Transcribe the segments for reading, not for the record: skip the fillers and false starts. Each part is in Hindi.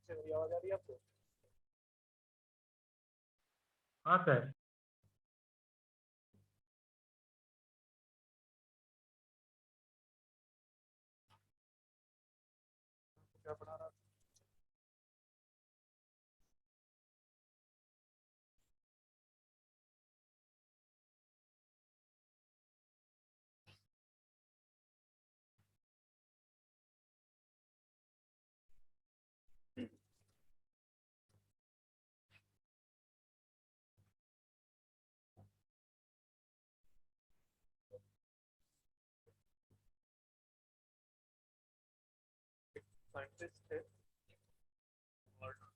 से मेरी आवाज आ रही है आपको? हाँ सर। क्या पढ़ा रहा था? साइंटिस्ट है और क्या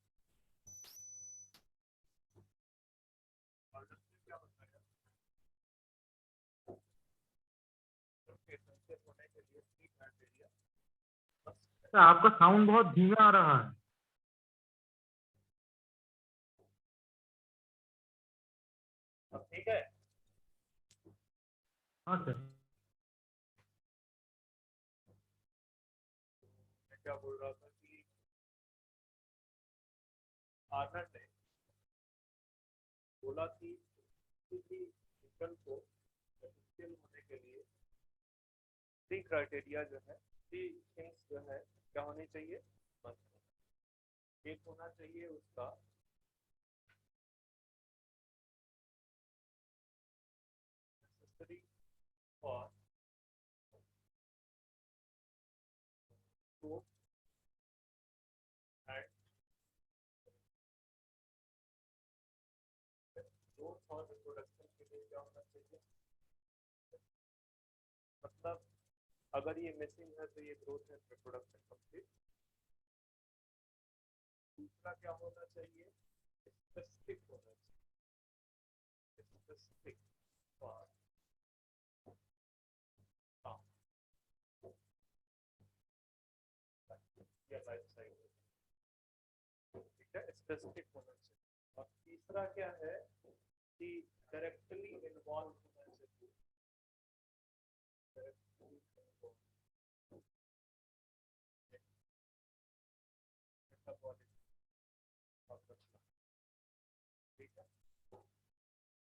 बताया एसेंशियल होने के लिए थ्री क्राइटेरिया सर आपका साउंड बहुत धीमा आ रहा है। अब ठीक है। हाँ सर। मैं क्या बोल रहा था कि आर्नल्ड ने बोला कि किसी व्हीकल को एसेंशियल होने के लिए थ्री क्राइटेरिया जो है, थ्री थिंग्स जो है क्या होनी चाहिए? एक होना चाहिए उसका necessary for growth and growth और रिप्रोडक्शन के लिए क्या होना चाहिए? मतलब अगर ये मिसिंग है तो ये ग्रोथ एंड रिप्रोडक्शन कंप्लीट। दूसरा क्या होना चाहिए? स्पेसिफिक होना चाहिए, स्पेसिफिक फॉर या लाइफ साइकिल। ठीक है, स्पेसिफिक होना चाहिए। और तीसरा क्या है कि डायरेक्टली इन्वॉल्व होना चाहिए, directly involve metabolism of the plant. ठीक है,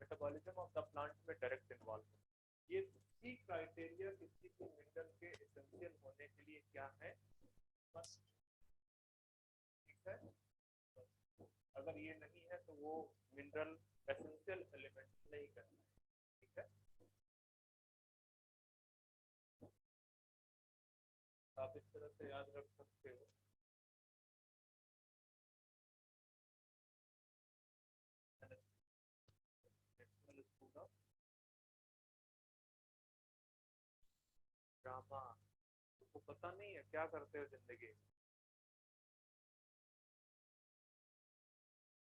मेटाबॉलिज्म ऑफ द प्लांट में डायरेक्ट इन्वॉल्व। ये थ्री क्राइटेरिया किसी भी मिनरल के एसेंशियल होने के लिए क्या है? मस्ट। ठीक है, अगर ये नहीं है तो वो मिनरल एसेंशियल एलिमेंट नहीं करता है। ठीक है, आप इस तरह से याद रख सकते हो। ड्रामा, तुमको पता नहीं है क्या करते हो जिंदगी?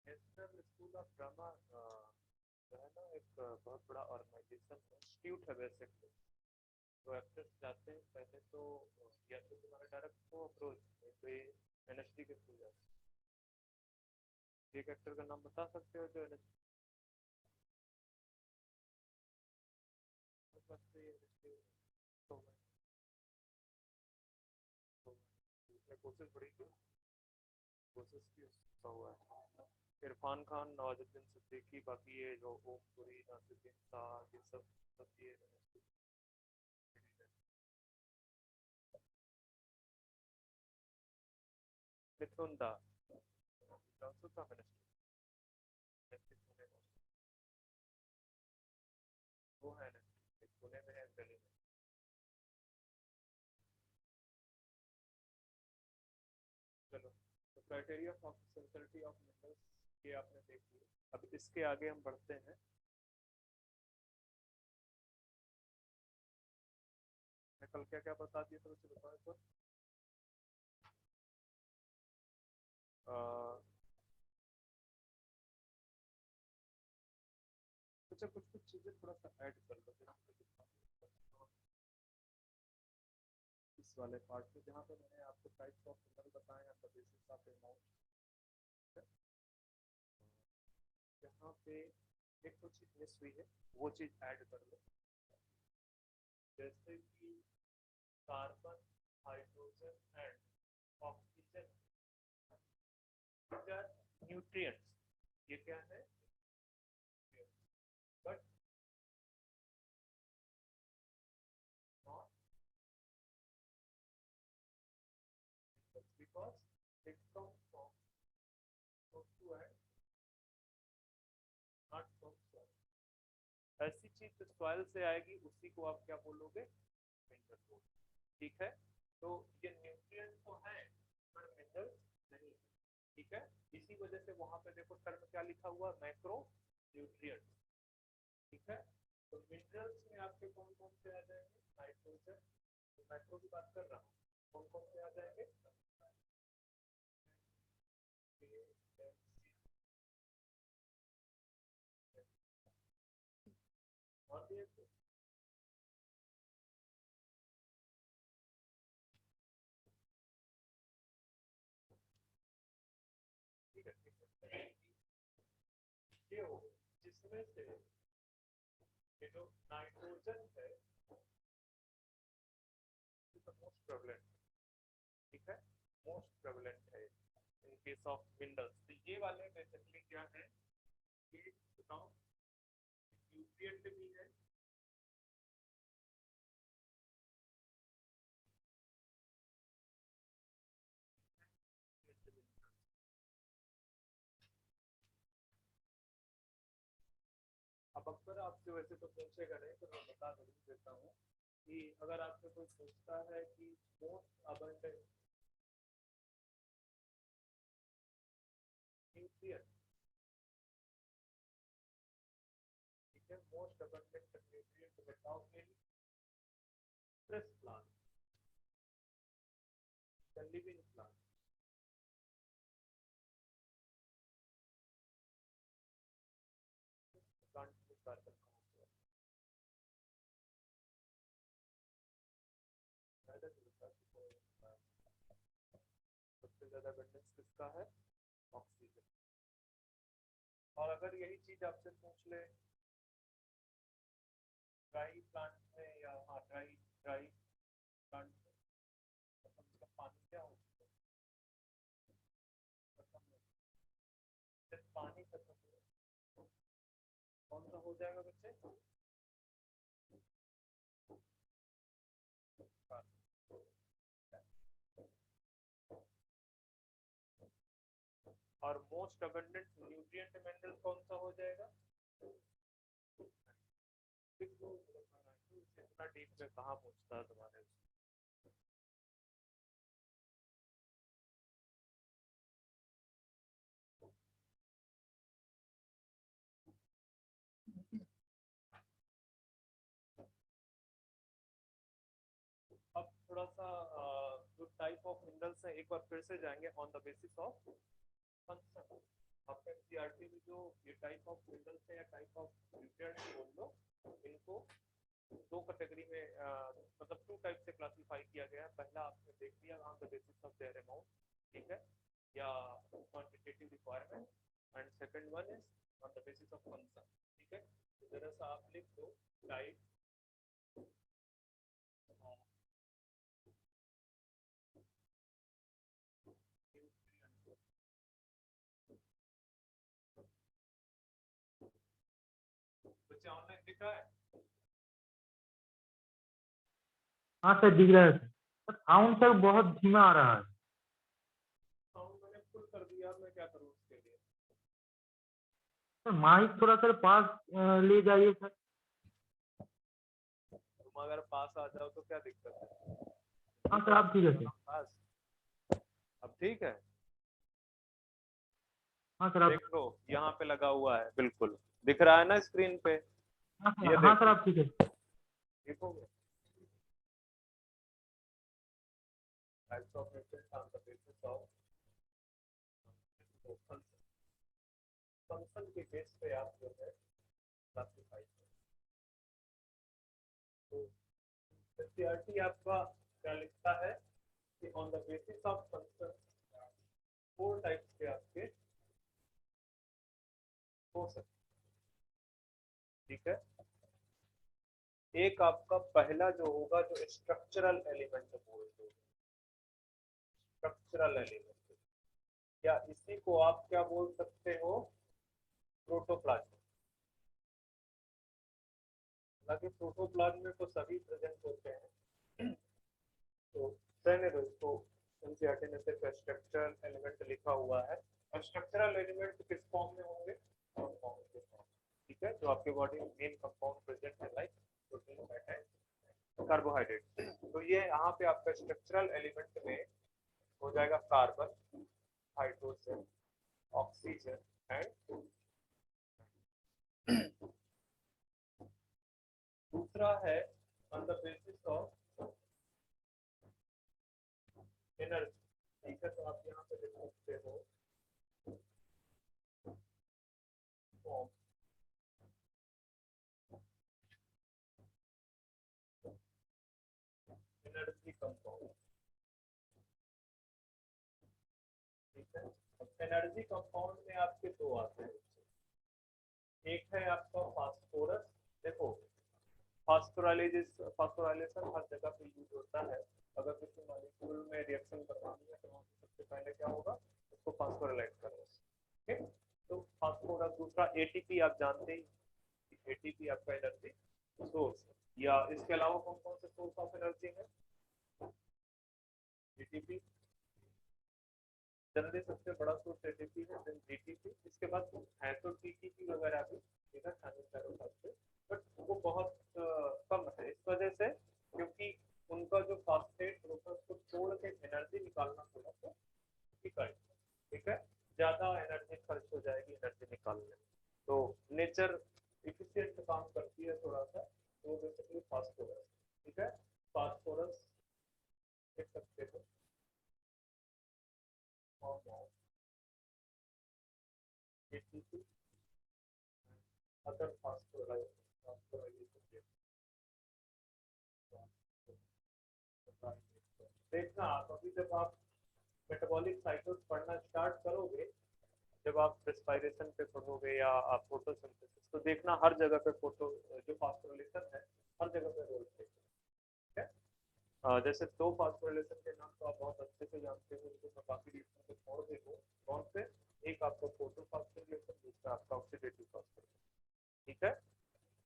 नेशनल स्कूल ऑफ ड्रामा जो है ना, एक बहुत बड़ा ऑर्गेनाइजेशन है, इंस्टीट्यूट है बेसिकली। तो एक्टर्स जाते हैं पहले तो या तो तुम्हारा डायरेक्ट को अप्रोच, तो ये एनएसडी के थ्रू जाते हैं। एक एक्टर का नाम बता सकते हो जो एनएसडी? कोशिश बड़ी की, कोशिश की उसका हुआ है। इरफान खान, नवाजुद्दीन सिद्दीकी, बाकी ये जो ओम पुरी, नासिरुद्दीन शाह, ये सब ये मिथुन दा का मिनिस्टर वो है ना, पुणे में है, दिल्ली में। चलो, तो criteria of sincerity of minerals ये आपने देख लिया। अब इसके आगे हम बढ़ते हैं। मैं कल क्या क्या बता दिया था, उसे बताओ तो। अच्छा, कुछ कुछ चीजें थोड़ा सा ऐड कर लो इस वाले पार्ट में, जहाँ पे मैंने आपको टाइप्स ऑफ मिनरल बताए हैं, द बेसिस ऑफ अमाउंट। यहाँ पे एक तो चीज मिस हुई है, वो चीज ऐड कर लो। जैसे कि carbon, hydrogen and oxygen nutrients, ये क्या है, but not because it comes from two and not from soil. ऐसी चीज जो सॉइल से आएगी उसी को आप क्या बोलोगे, मिनरल बोलोगे। ठीक है, तो ये न्यूट्रिएंट तो है पर मिनरल नहीं है। ठीक है, इसी वजह से वहां पे देखो टर्म क्या लिखा हुआ, मैक्रो न्यूट्रिएंट। ठीक है, तो मिनरल्स में आपके कौन कौन से आ जाएंगे, नाइट्रोजन, तो मैक्रो की बात कर रहा हूँ, कौन कौन से आ जाएंगे, और भी एक ठीक है, ये हो जिसमें से ये जो नाइट्रोजन है मोस्ट प्रेवलेंट, ठीक है, मोस्ट प्रेवलेंट है इन केस ऑफ मिनरल्स। तो ये वाले बेसिकली क्या है, ये बताओ न्यूट्रिएंट भी है, अब अक्सर आपसे वैसे तो पूछेगा नहीं तो मैं बता देता हूँ कि अगर आपसे कोई पूछता है कि मोस्ट अबंडेंट न्यूट्रिएंट, ठीक है, मोस्ट अबंडेंट न्यूट्रिएंट बताओ इन stress plant, living plant, plant में कार्बन सबसे ज्यादा अबंडेंस किसका है, ऑक्सीजन। और अगर यही चीज आपसे पूछ ले ड्राई प्लांट में या हाँ ड्राई प्लांट में, तो मतलब पानी क्या हो, जब पानी खत्म हो कौन सा हो जाएगा बच्चे, और मोस्ट अबंडेंट न्यूट्रिएंट मिनरल कौन सा हो जाएगा, इतना डीप में कहाँ पूछता है तुम्हारे, अब थोड़ा सा जो टाइप ऑफ मिनरल्स है एक बार फिर से जाएंगे on the basis of function. आपका एनसीईआरटी में जो ये टाइप ऑफ मिनरल्स है या टाइप ऑफ न्यूट्रिएंट्स बोल लो, इनको दो कैटेगरी में मतलब टू टाइप से क्लासिफाई किया गया है। पहला आपने देख लिया on the basis of their amount, ठीक है, या quantitative requirement, and second one is on the basis of function. ठीक है, तो जरा सा आप लिख दो टाइप बच्चे ऑनलाइन दिख रहा है, हाँ सर दिख रहा है सर, साउंड सर बहुत धीमा आ रहा है। साउंड मैंने फुल कर दिया, मैं क्या करूँ उसके लिए, सर माइक थोड़ा सर पास ले जाइए सर। तुम अगर पास आ जाओ तो क्या दिक्कत है, हाँ सर आप ठीक है सर। पास, अब ठीक है, हाँ सर आप, देख लो यहाँ पे लगा हुआ है, बिल्कुल दिख रहा है ना स्क्रीन पे, हाँ ये सर, हाँ सर देखो आप ठीक है। देखोगे types of nutrients on the basis of function के बेस पे आप जो है क्लासिफाई करें। तो एनसीईआरटी आपका क्या लिखता है कि on the basis of function four types के आपके हो सकते, ठीक है, एक आपका पहला जो होगा जो स्ट्रक्चरल एलिमेंट बोलते हैं, स्ट्रक्चरल एलिमेंट, या इसी को आप क्या बोल सकते हो, प्रोटोप्लाज्म। हालांकि प्रोटोप्लाज्म में तो सभी प्रेजेंट होते हैं, तो रहने दो इसको। एनसीईआरटी ने सिर्फ स्ट्रक्चरल एलिमेंट लिखा हुआ है, और स्ट्रक्चरल एलिमेंट किस फॉर्म में होंगे, कंपाउंड के फॉर्म। ठीक है, जो आपके बॉडी में मेन कंपाउंड प्रेजेंट है, like protein, fat and carbohydrate. तो ये यहाँ पे आपका स्ट्रक्चरल एलिमेंट में हो जाएगा कार्बन, हाइड्रोजन, ऑक्सीजन एंड दूसरा है on the basis of energy. ठीक है, तो आप यहाँ पे लिख सकते हो फॉर्म एनर्जी कंपाउंड। ठीक है, अब एनर्जी कंपाउंड में आपके दो आते हैं। एक है आपका फास्फोरस। देखो, फास्फोराइलेशन हर जगह पे यूज होता है। अगर किसी मॉलिक्यूल में रिएक्शन करवानी है तो सबसे पहले क्या होगा, उसको फास्फोराइलेट करना। ठीक, तो फास्फोरस। दूसरा एटीपी, आप जानते ही, एटीपी आपका एनर्जी सोर्स है। या इसके अलावा कौन कौन से सोर्स ऑफ एनर्जी है, एटीपी जनरली सबसे बड़ा सोर्स एटीपी है, देन जीटीपी, इसके बाद है तो टीटीपी वगैरह भी, ठीक है, थायरोसाइड, बट वो बहुत कम है। इस वजह से क्योंकि उनका जो फास्फेट होता है उसको तोड़ के एनर्जी निकालना थोड़ा सा डिफिकल्ट है। ठीक है, ज्यादा एनर्जी खर्च हो जाएगी एनर्जी निकालने में, तो नेचर इफिशियंट काम करती है थोड़ा सा, तो बेसिकली फास्फोरस। ठीक है, फास्फोरस देख सकते हो और एटीपी अदर फास्फोराइलेशन। देखना आप अभी जब आप मेटाबॉलिक साइकिल्स पढ़ना स्टार्ट करोगे, जब आप रेस्पिरेशन पे पढ़ोगे या आप फोटोसिंथेसिस, तो देखना हर जगह पे फोटो जो फास्फोराइलेशन है हर जगह पे रोल प्ले। ठीक है, जैसे दो फास्फोराइलेशन के नाम तो आप बहुत अच्छे से जानते हो, उनको मैं काफी रिएक्शन को छोड़ देता हूँ। कौन से, एक आपका फोटो फास्फोराइलेशन, दूसरा आपका ऑक्सीडेटिव फास्फोराइलेशन। ठीक है,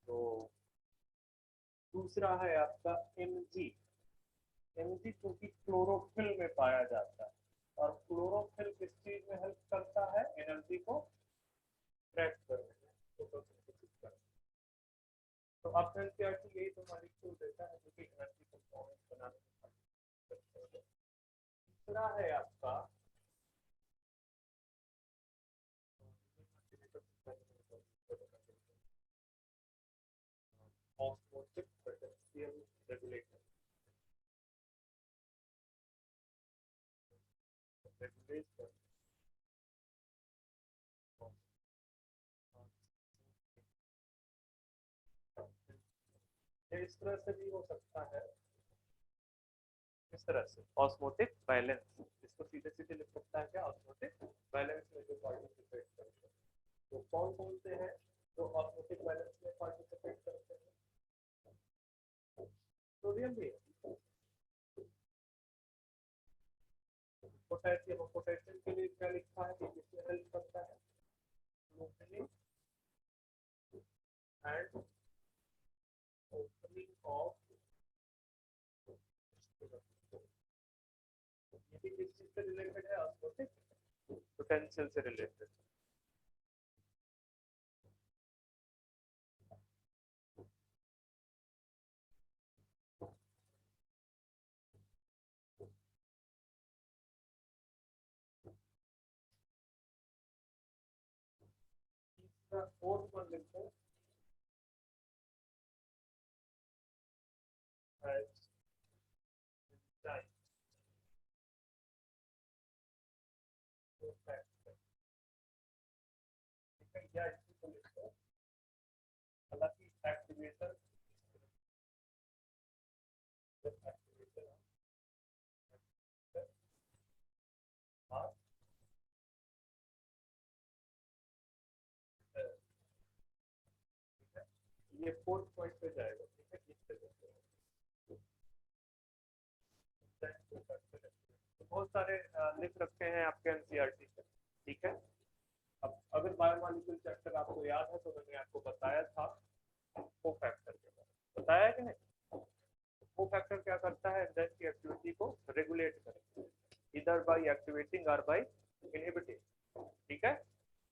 तो दूसरा है आपका एमजी। एमजी क्योंकि क्लोरोफिल में पाया जाता है, और क्लोरोफिल किस चीज में हेल्प करता है, एनर्जी को ट्रैक करने में, फोटोसिंथेसिस करने में। तो आपका एनसीईआरटी यही तो मॉलिक्यूल देता है जो कि एनर्जी कंपाउंड बनाने में हेल्प करता है। तीसरा है आपका ऑस्मोटिक पोटेंशियल रेगुलेटर। रेगुलेशन इस तरह से भी हो सकता है, इस तरह से ऑस्मोटिक बैलेंस, इसको सीधे सीधे लिख सकता है क्या, ऑस्मोटिक बैलेंस में जो पार्टिसिपेट करते हैं। तो कौन कौन से हैं जो ऑस्मोटिक बैलेंस में पार्टिसिपेट करते हैं, सोडियम भी है, पोटेशियम। पोटेशियम के लिए क्या लिखा है कि किसमें हेल्प करता है, स्मूथनिंग एंड ओपनिंग ऑफ, ये भी किस चीज से रिलेटेड है, ऑस्मोटिक पोटेंशियल से रिलेटेड। तीसरा फोर्थ वन लिखते हैं या इसी को लिखते हैं, हालांकि एक्टिवेशन, एक्टिवेशन ये फोर्थ पॉइंट पे जाएगा। ठीक है, इस तरह से तो बहुत सारे लिख रखे हैं आपके एनसीईआरटी से। ठीक है। अब अगर बायोमोलिक्यूल चैप्टर आपको याद है तो मैंने आपको बताया था को फैक्टर के बारे में, बताया कि नहीं। को फैक्टर क्या करता है, एंजाइम की एक्टिविटी को रेगुलेट करता है, इधर बाय एक्टिवेटिंग और बाय इनहिबिटिंग। ठीक है,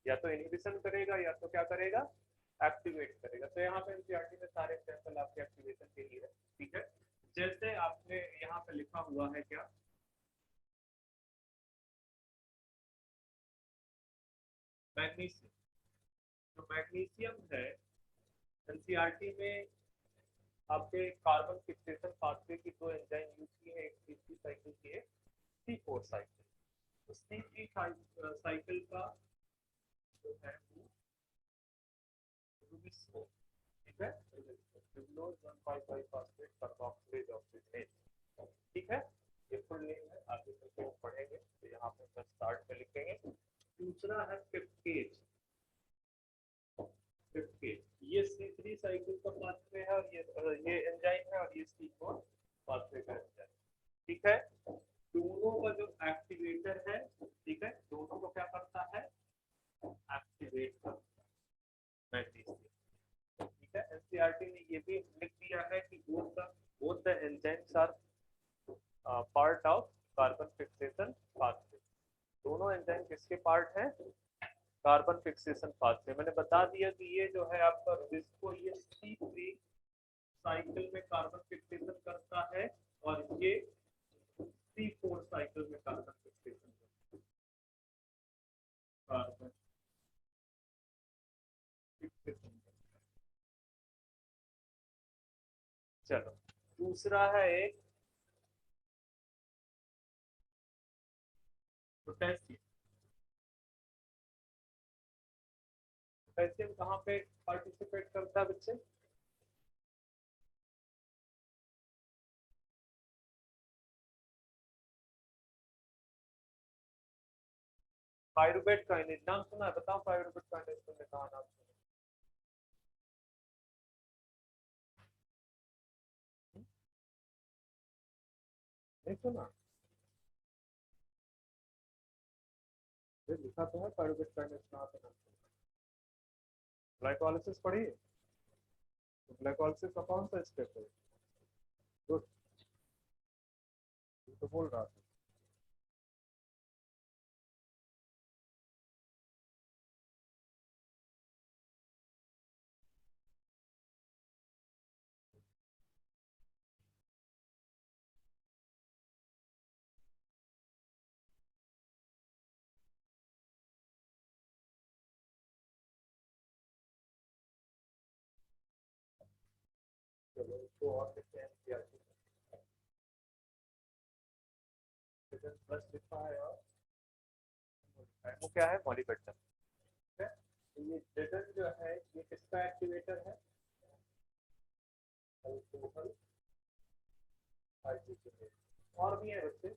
या तो इनहिबिशन करेगा या तो क्या करेगा, एक्टिवेट करेगा। तो यहाँ पे एनसीईआरटी में सारे एग्जांपल आपके एक्टिवेशन के लिए है। ठीक है, जैसे आपने यहाँ पे लिखा हुआ है क्या, मैग्नीशियम। तो मैग्नीशियम है एनसीईआरटी में आपके कार्बन फिक्सेशन पाथवे की दो एंजाइम यूज की है, एक C3 साइकिल की, एक C4 साइकिल। तो C3 साइकिल का जो है वो रुबिसो, ठीक है, रिबुलोज 1,5,5 फॉस्फेट कार्बोक्सिलेज ऑक्सीजनेज। ठीक है, ये फुल नेम है, आगे चलके हम पढ़ेंगे। तो यहाँ पे हम स्टार्ट में लिखेंगे। दूसरा है पेप्टेज। पेप्टेज ये C3 साइकिल का पाथवे है और ये एंजाइम है, और ये C4 पाथवे का एंजाइम। ठीक है, दोनों का जो एक्टिवेटर है, ठीक है, दोनों को क्या करता है, एक्टिवेट करता है मैग्नीशियम। ठीक है, एनसीईआरटी ने ये भी लिख दिया है कि both the enzymes are part of carbon fixation pathway. दोनों एंजाइम किसके पार्ट हैं, कार्बन फिक्सेशन पाथवे। मैंने बता दिया कि ये जो है आपका रुबिस्को, ये C3 साइकिल में कार्बन फिक्सेशन करता है, और ये C4 साइकिल में कार्बन फिक्सेशन करता है। कार्बन फिक्सेशन करता है। चलो, दूसरा है एक पोटेशियम। पोटेशियम कहाँ पे पार्टिसिपेट करता है बच्चे, पायरुवेट काइनेज नाम सुना है, बताओ पायरुवेट काइनेज तुमने कहा नाम सुना, नहीं सुना, ये लिखा तो है पायरुवेट काइनेज कहाँ पे नाम सुना। ग्लाइकोलाइसिस पढ़ी है, तो ग्लाइकोलाइसिस का कौन सा स्टेप है, गुड, तो बोल रहा था। चलो इसको और लिखते हैं एनसीईआरटी में, प्लस लिखा है, और वो क्या है, मॉलिबेटन। ठीक है, तो ये जेडन जो है ये किसका एक्टिवेटर है, अल्कोहल हाइड्रोजनेज। और भी है बच्चे,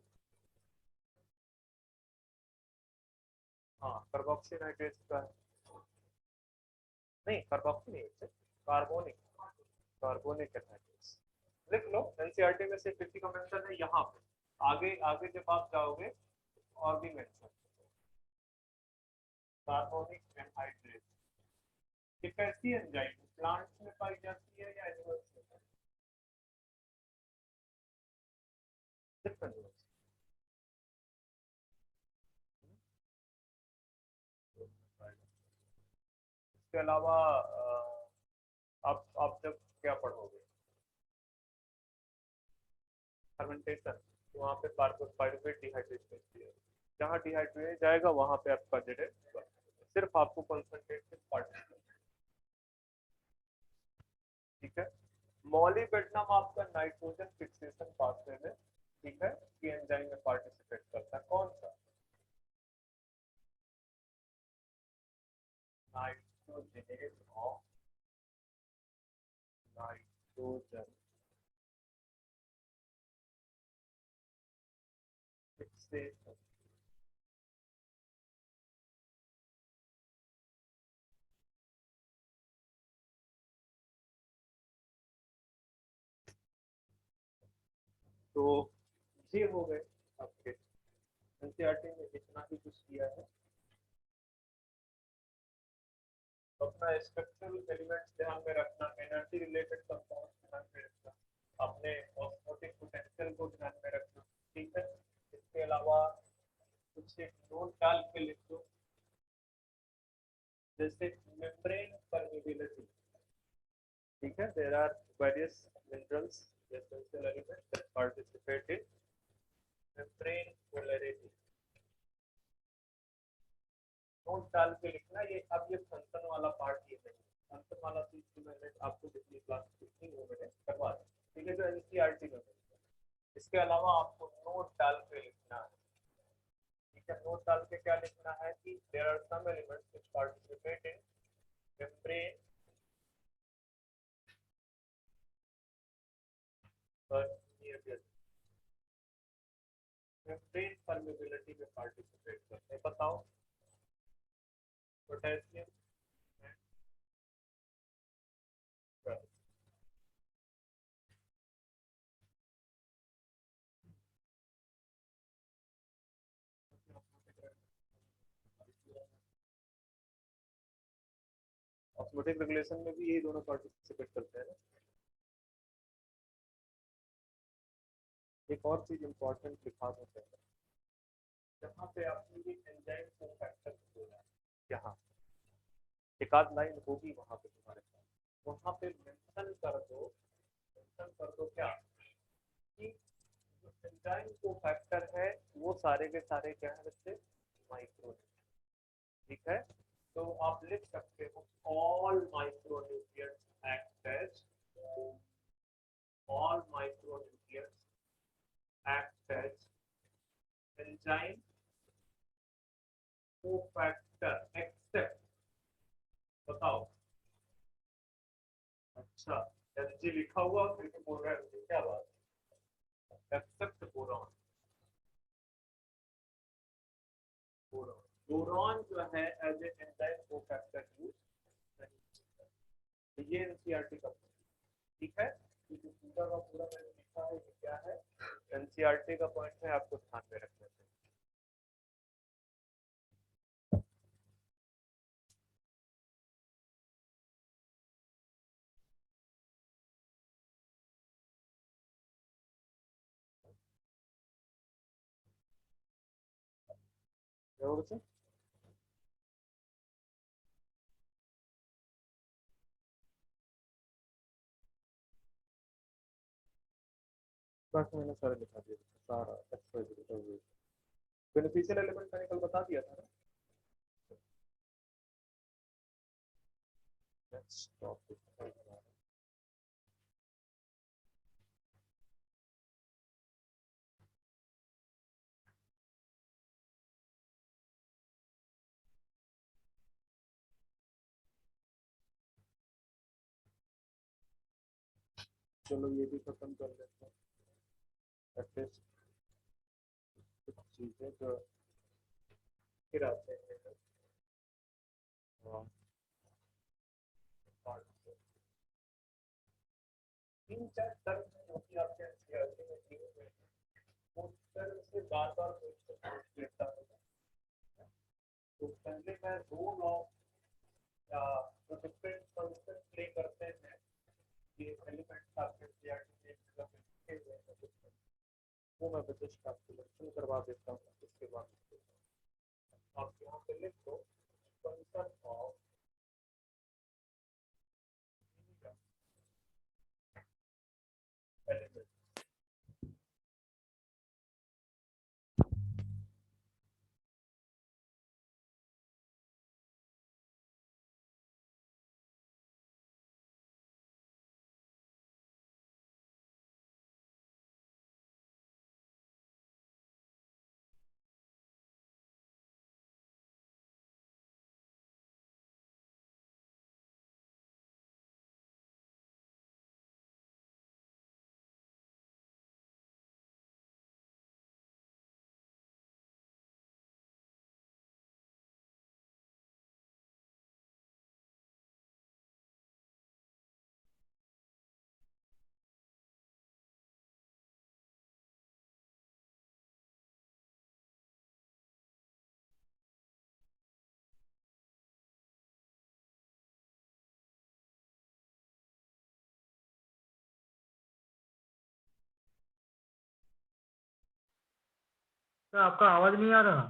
हाँ, कार्बोक्सी नाइट्रेट का है, नहीं कार्बोक्सी नहीं बच्चे, कार्बोनिक, कार्बोनिक एनाइड्रेट। लिख लो, एनसीईआरटी में सिर्फ इसी का मेंशन है यहाँ पे, आगे आगे जब आप जाओगे और भी मेंशन, कार्बोनिक एनहाइड्रेट। ये कैसी एंजाइम प्लांट्स में पाई जाती है या एनिमल्स में, सिर्फ इसके अलावा आप जब क्या पढ़ोगे, फर्मेंटेशन, तो वहाँ पे पायरुवेट डिहाइड्रेशन है, जहाँ डिहाइड्रेट जाएगा वहाँ पे आपका जेड, सिर्फ आपको कंसंट्रेटेड पार्ट। ठीक है, मॉलिबेडनम आपका नाइट्रोजन फिक्सेशन पाथवे में, ठीक है, की एंजाइम में पार्टिसिपेट करता है, कौन सा, नाइट्रोजनेज ऑफ नाइट्रोजन फिक्सेशन। तो ये हो गए आपके, एनसीईआरटी में इतना ही कुछ किया है। तो अपना स्ट्रक्चरल एलिमेंट्स ध्यान में रखना, एनर्जी रिलेटेड कंपाउंड्स ध्यान में रखना, अपने ऑस्मोटिक पोटेंशियल को ध्यान में रखना। ठीक है, इसके अलावा कुछ एक नोट डाल के लिख दो, जैसे मेम्ब्रेन परमिबिलिटी। ठीक है, there are various minerals essential elements that participate in membrane polarity. Note डाल के लिखना। ये अब ये फंक्शन वाला पार्ट ये नहीं, फंक्शन वाला चीज तो मैंने आपको पिछली क्लास में वो मैंने करवा दी। ठीक है, जो एनसीईआरटी में मिलता है। इसके अलावा आपको नोट डाल के लिखना है। ठीक है, नोट डाल के क्या लिखना है कि there are some elements which participate in membrane permeability, membrane permeability में पार्टिसिपेट करते हैं। बताओ, पोटेशियम एंड ऑस्मोटिक रेगुलेशन में भी ये दोनों पार्टिसिपेट करते हैं ना। एक और चीज इंपॉर्टेंट लिखा देते हैं, जहाँ पे आपने ये एंजाइम को फैक्टर बोला है, यहाँ एक आध लाइन होगी वहां पे तुम्हारे पास, वहां पे मेंशन कर दो क्या कि जो एंजाइम को फैक्टर है वो सारे के सारे क्या है बच्चे, माइक्रो। ठीक है, तो आप लिख सकते हो all micronutrients act as, all micronutrients act as enzyme cofactor except, बताओ। अच्छा, एनजी लिखा हुआ फिर भी बोल रहा है, क्या बात है, एक्सेप्ट बोरॉन। बोरॉन, बोरॉन जो है as a enzyme cofactor use नहीं होता है। तो ये एनसीईआरटी का पॉइंट। ठीक है, तो जो पूरा का पूरा मैंने लिखा है ये क्या है, एनसीईआरटी का पॉइंट है, आपको ध्यान में रखना चाहिए। जरूर से बस मैंने सारा लिखा दिया, सारा एक्सरसाइज बेनिफिशियल एलिमेंट मैंने कल बता दिया था ना। नेक्स्ट टॉपिक चलो ये भी खत्म कर लेते हैं, एटलीस्ट कुछ चीजें जो फिर आते हैं। हाँ, तीन चार टर्म जो कि आपके एनसीईआरटी में दिए हुए हैं, उस टर्म से बार बार क्वेश्चन पूछ लेता है। तो पहले मैं दो लॉ या जो डिफरेंट फंक्शन प्ले करते हैं, ये एलिमेंट्स आपके एनसीईआरटी में मतलब लिखे हुए हैं, वो मैं जस्ट आपको मेंशन करवा देता हूँ। इसके बाद आप यहाँ पे लिख दो फंक्शन ऑफ एलिमेंट। सर आपका आवाज नहीं आ रहा।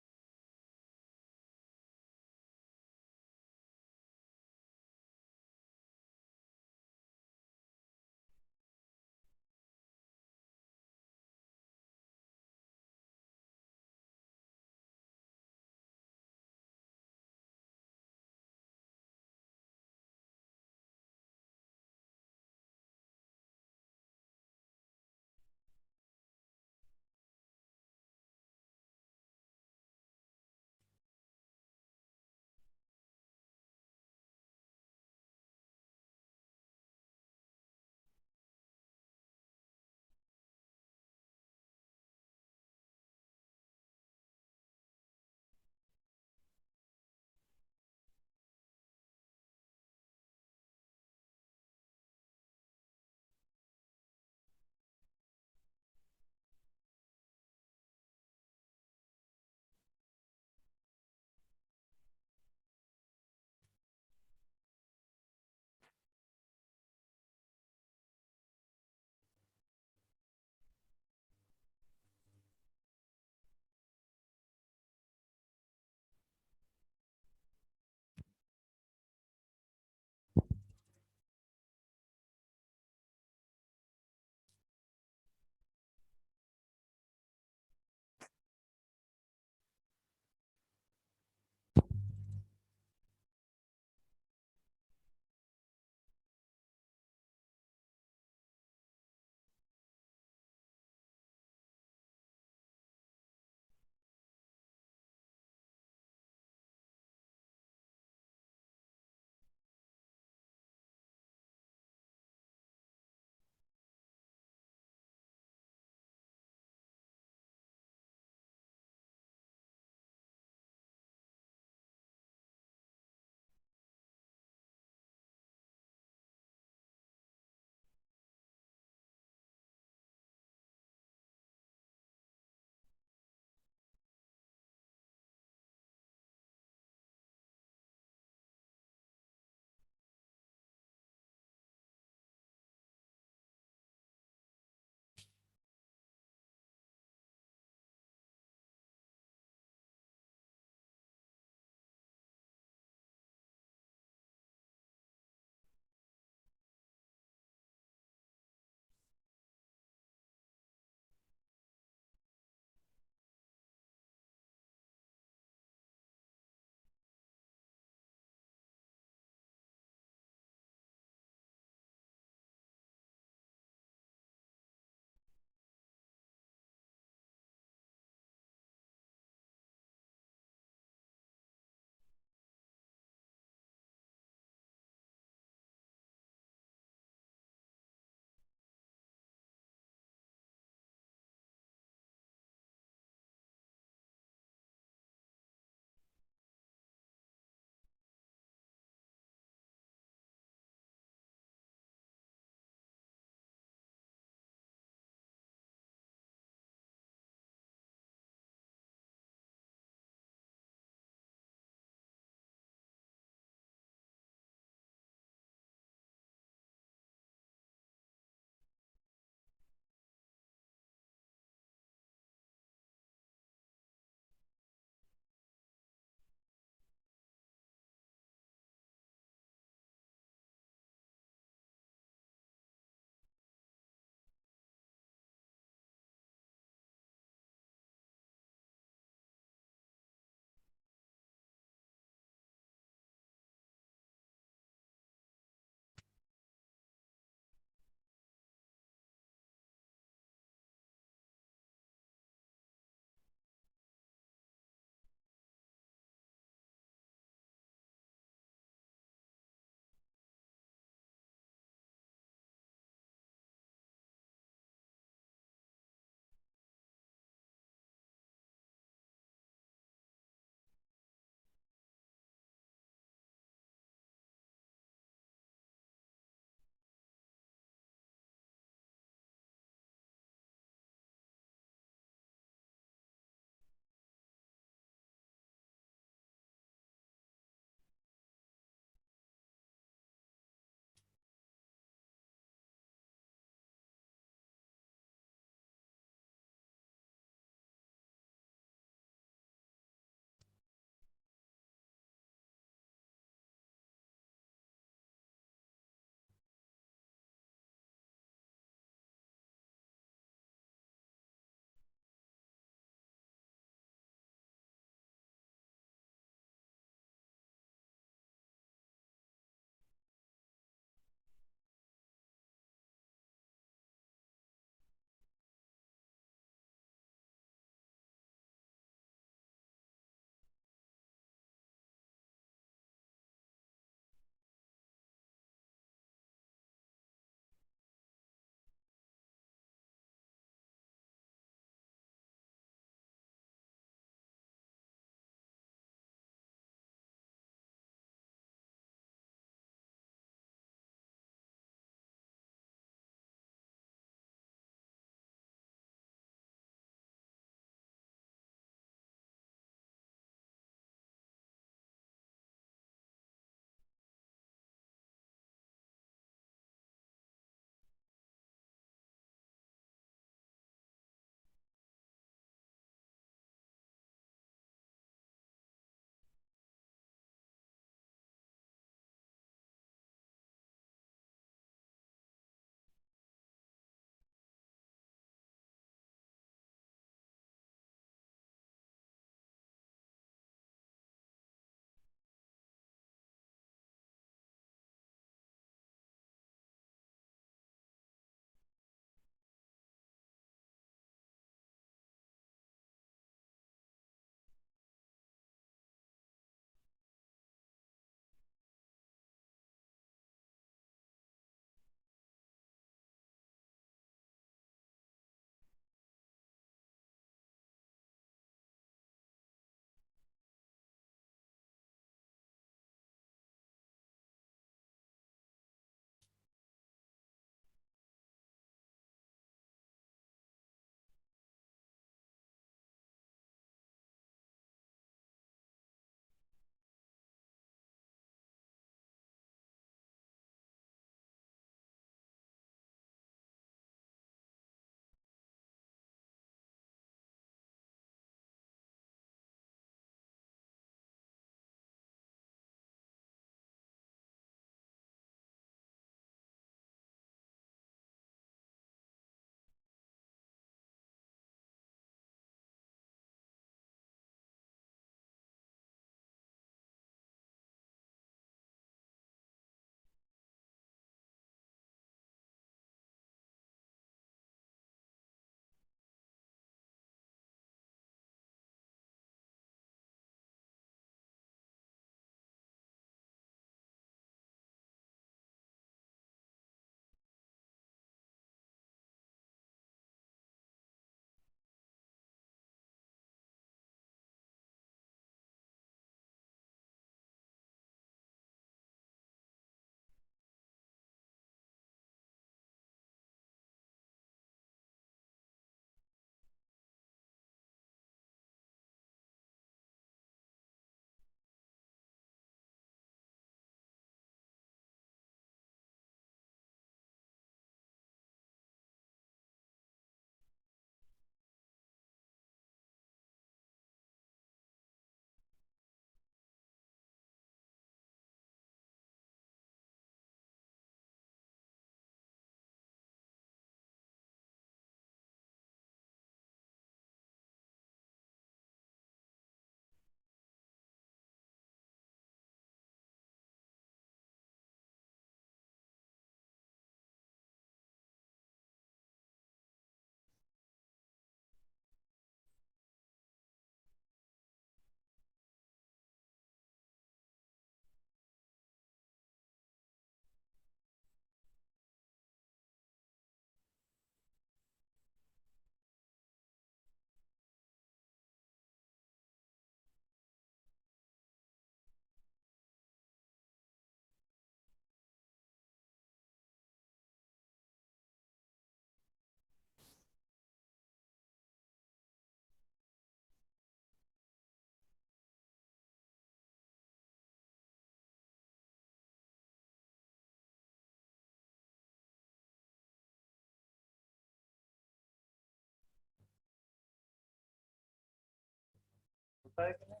होता है कि नहीं?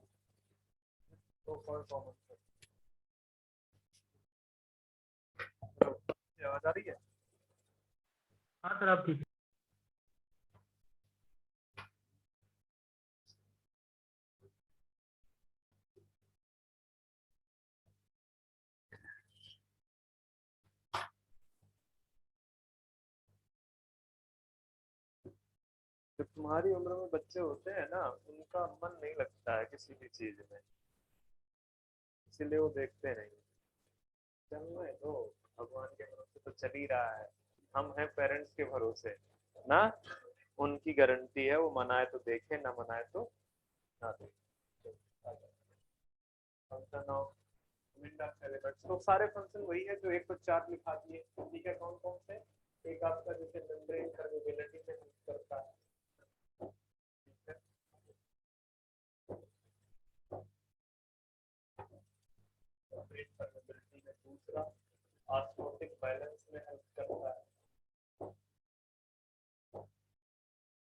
तो फॉर कॉमन सेंस आवाज आ रही है? हाँ सर, आप ठीक है। जब तुम्हारी उम्र में बच्चे होते हैं ना, उनका मन नहीं लगता है किसी भी चीज में, इसीलिए वो देखते नहीं। चलने दो, भगवान के भरोसे तो चल ही रहा है, हम हैं पेरेंट्स के भरोसे ना। उनकी गारंटी है, वो मनाए तो देखे, ना मनाए तो ना देखे। फंक्शन ऑफ मिंडा सेलिब्रेट्स, तो सारे फंक्शन वही है जो 104 लिखा दिए। ठीक है, कौन कौन से? एक आपका जैसे मेम्ब्रेन परमेबिलिटी में हेल्प करता है, ठीक है। मेम्ब्रेन परमेबिलिटी में, दूसरा ऑस्मोटिक बैलेंस में हेल्प करता है,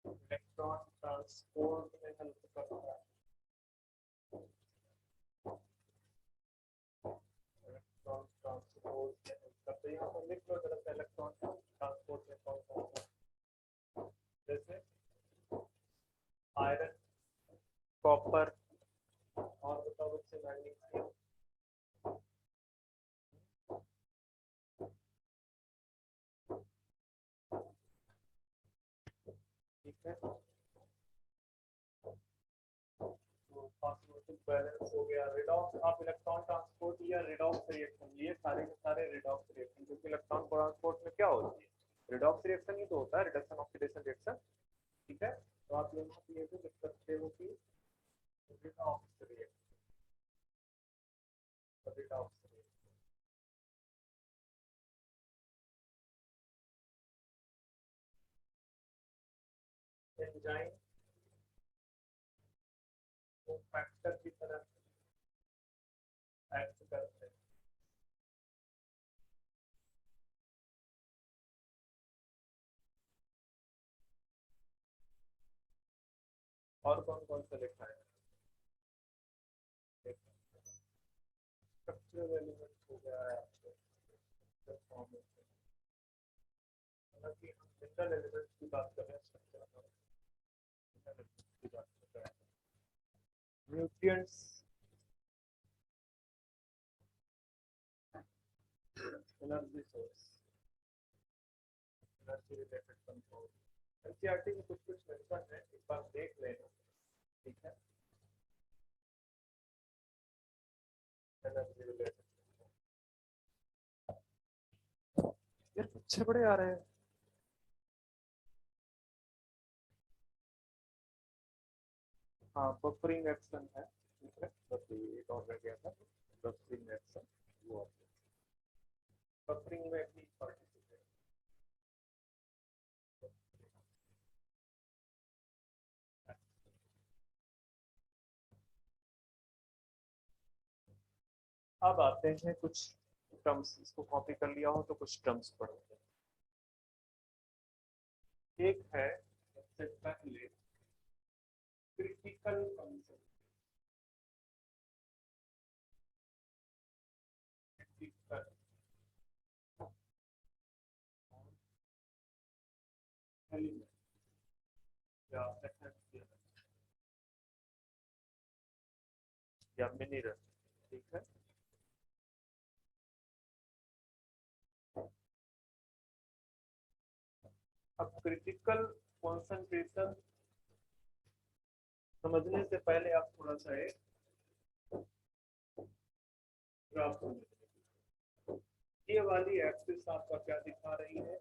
इलेक्ट्रॉन ट्रांसपोर्ट में हेल्प करता है, इलेक्ट्रॉन ट्रांसपोर्ट में हेल्प करता है। यहाँ पर लिख लो जरा सा, इलेक्ट्रॉन ट्रांसपोर्ट में कौन कौन सा, जैसे आयरन, कॉपर, और बताओ बच्चे, मैग्नीशियम, ठीक है। तो ऑस्मोटिक बैलेंस हो गया, रिडॉक्स ऑफ इलेक्ट्रॉन ट्रांसपोर्ट या रिडॉक्स रिएक्शन, ये सारे के सारे रिडॉक्स रिएक्शन, क्योंकि इलेक्ट्रॉन ट्रांसपोर्ट में क्या होती है, रिडॉक्स रिएक्शन ही तो होता है, रिडक्शन ऑक्सीडेशन रिएक्शन, ठीक है। तो आप यहाँ पे ये भी लिख सकते हो कि redox reaction, redox reaction. Enzyme को फैक्टर की तरह एक्ट करते हैं। और कौन कौन सा लिखा है? स्ट्रक्चरल एलिमेंट हो गया है आपको, हालांकि हम मिनरल एलिमेंट्स की बात कर रहे हैं, स्ट्रक्चरल एलिमेंट्स की बात कर रहे हैं। Nutrients, energy source, energy related control, NCERT में कुछ कुछ मेंशन है, एक बार देख लेना, ठीक है। एनर्जी रिलेटेड, ये अच्छे बड़े आ रहे हैं। हाँ, बफरिंग एक्शन है, ठीक है, बस ये एक और रह गया था, बफरिंग एक्शन, वो बफरिंग में भी पार्टिसिपेट। अब आते हैं कुछ टर्म्स, इसको कॉपी कर लिया हो तो कुछ टर्म्स पढ़ते हैं। एक है सबसे पहले क्रिटिकल कंसेप्ट, क्रिटिकल एलिमेंट या एसेंशियल या मिनरल, ठीक है। अब क्रिटिकल कॉन्सेंट्रेशन समझने से पहले आप थोड़ा सा एक ग्राफ समझ, ये वाली एक्सिस आपका क्या दिखा रही है,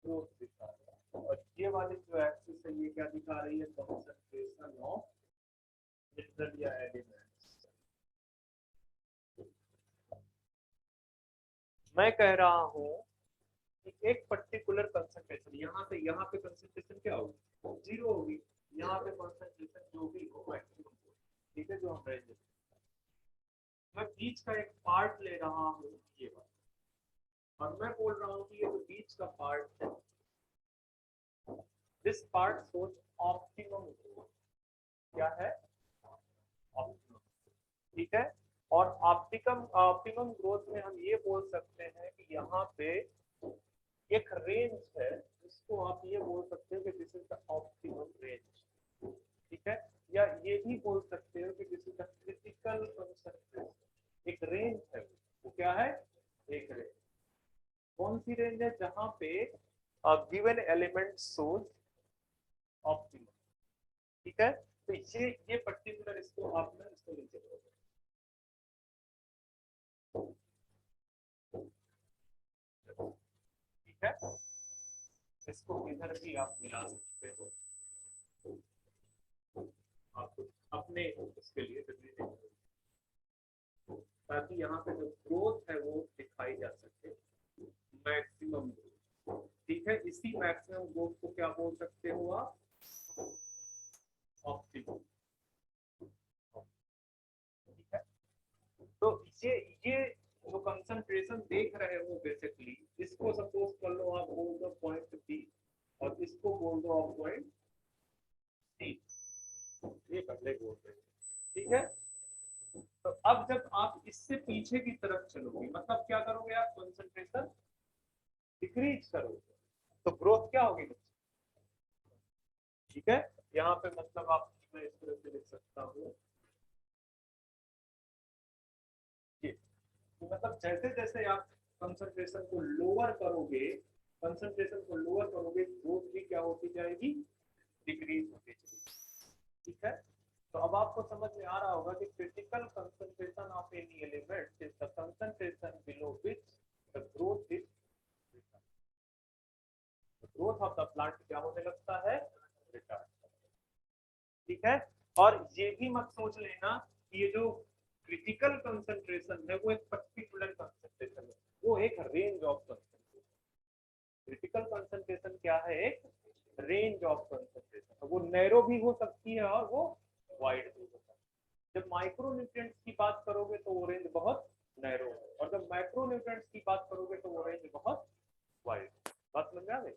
ग्रोथ दिखा रही है, और ये वाली जो एक्सिस है ये क्या दिखा रही है, कॉन्सेंट्रेशन ऑफ मिनरल या एलिमेंट्स। मैं कह रहा हूं कि एक पर्टिकुलर कंसंट्रेशन, यहाँ से यहाँ पे कंसंट्रेशन क्या होगी, जीरो होगी, यहाँ पे कंसंट्रेशन जो भी हो मैक्सिमम हो, ठीक है, जो हम रेंज, मैं बीच का एक पार्ट ले रहा हूँ ये वाला, और मैं बोल रहा हूँ कि ये जो बीच का पार्ट है, this part shows optimum growth, क्या है, ठीक है। और ऑप्टिमम ग्रोथ में हम ये बोल सकते हैं कि यहाँ पे एक रेंज है, इसको आप ये बोल सकते हो कि this is the optimum range, ठीक है। या ये भी बोल सकते हो कि this is the critical concentration. एक रेंज है, वो क्या है, एक रेंज। कौन सी रेंज है, जहां पे गिवन एलिमेंट सोज ऑप्टिमम, ठीक है। तो ये पर्टिकुलर इसको आप ना इसको नीचे करोगे, ठीक है। इसको इधर भी आप मिला सकते हो, आप अपने इसके लिए ताकि यहाँ पे जो ग्रोथ है वो दिखाई जा सके, मैक्सिमम ग्रोथ, ठीक है। इसी मैक्सिमम ग्रोथ को क्या बोल सकते हो आप, ऑप्टिमम, ठीक है। तो ये जो कंसंट्रेशन देख रहे हो बेसिकली, इसको सपोज कर लो आप बोल दो पॉइंट बी, और इसको बोल दो आप पॉइंट सी, ये पहले बोल रहे हैं, ठीक है। तो अब जब आप इससे पीछे की तरफ चलोगे, मतलब क्या करोगे आप, कंसंट्रेशन डिक्रीज करोगे, तो ग्रोथ क्या होगी, ठीक है। यहाँ पे मतलब आप मैं इस तरह से लिख सकता हूँ, तो मतलब जैसे जैसे आप कंसंट्रेशन को लोअर करोगे, ग्रोथ भी क्या होती जाएगी, डिक्रीज होती जाएगी, ठीक है। तो अब आपको समझ में आ रहा होगा कि critical concentration of any element is the concentration below which the growth is, growth of the plant क्या होने लगता है, रिटार्ड, ठीक है। और ये भी मत सोच लेना कि ये जो क्रिटिकल कंसंट्रेशन है वो एक पर्टिकुलर कंसंट्रेशन है, वो एक range of concentration. Critical concentration क्या है, एक रेंज ऑफ कंसंट्रेशन, वो नैरो भी हो सकती है और वो वाइड भी हो सकती है। जब माइक्रो न्यूट्रिएंट्स की बात करोगे तो वो रेंज बहुत नैरो है, और जब मैक्रो न्यूट्रिएंट्स की बात करोगे तो वो रेंज बहुत वाइड। बात समझ में आ गई।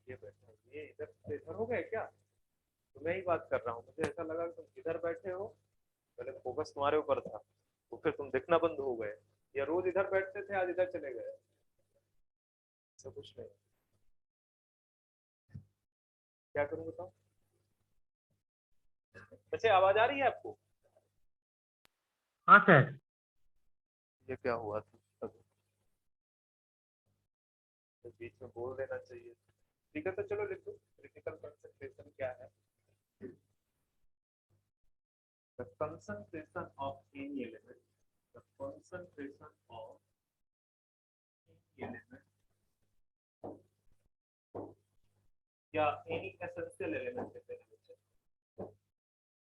ये बैठे, ये इधर से इधर हो गए क्या, तो मैं ही बात कर रहा हूँ, मुझे ऐसा लगा कि तुम इधर बैठे हो, पहले फोकस तुम्हारे ऊपर था, तो फिर तुम दिखना बंद हो गए, या रोज इधर बैठते थे आज इधर चले गए, ऐसा कुछ नहीं। क्या करूँ बताओ, बच्चे आवाज आ रही है आपको, हाँ सर। ये क्या हुआ था, तो बीच में बोल देना चाहिए, ठीक है। तो चलो लिखो, क्रिटिकल कंसंट्रेशन क्या है, the concentration of any element, the concentration of any element या any essential element कहते हैं बच्चे,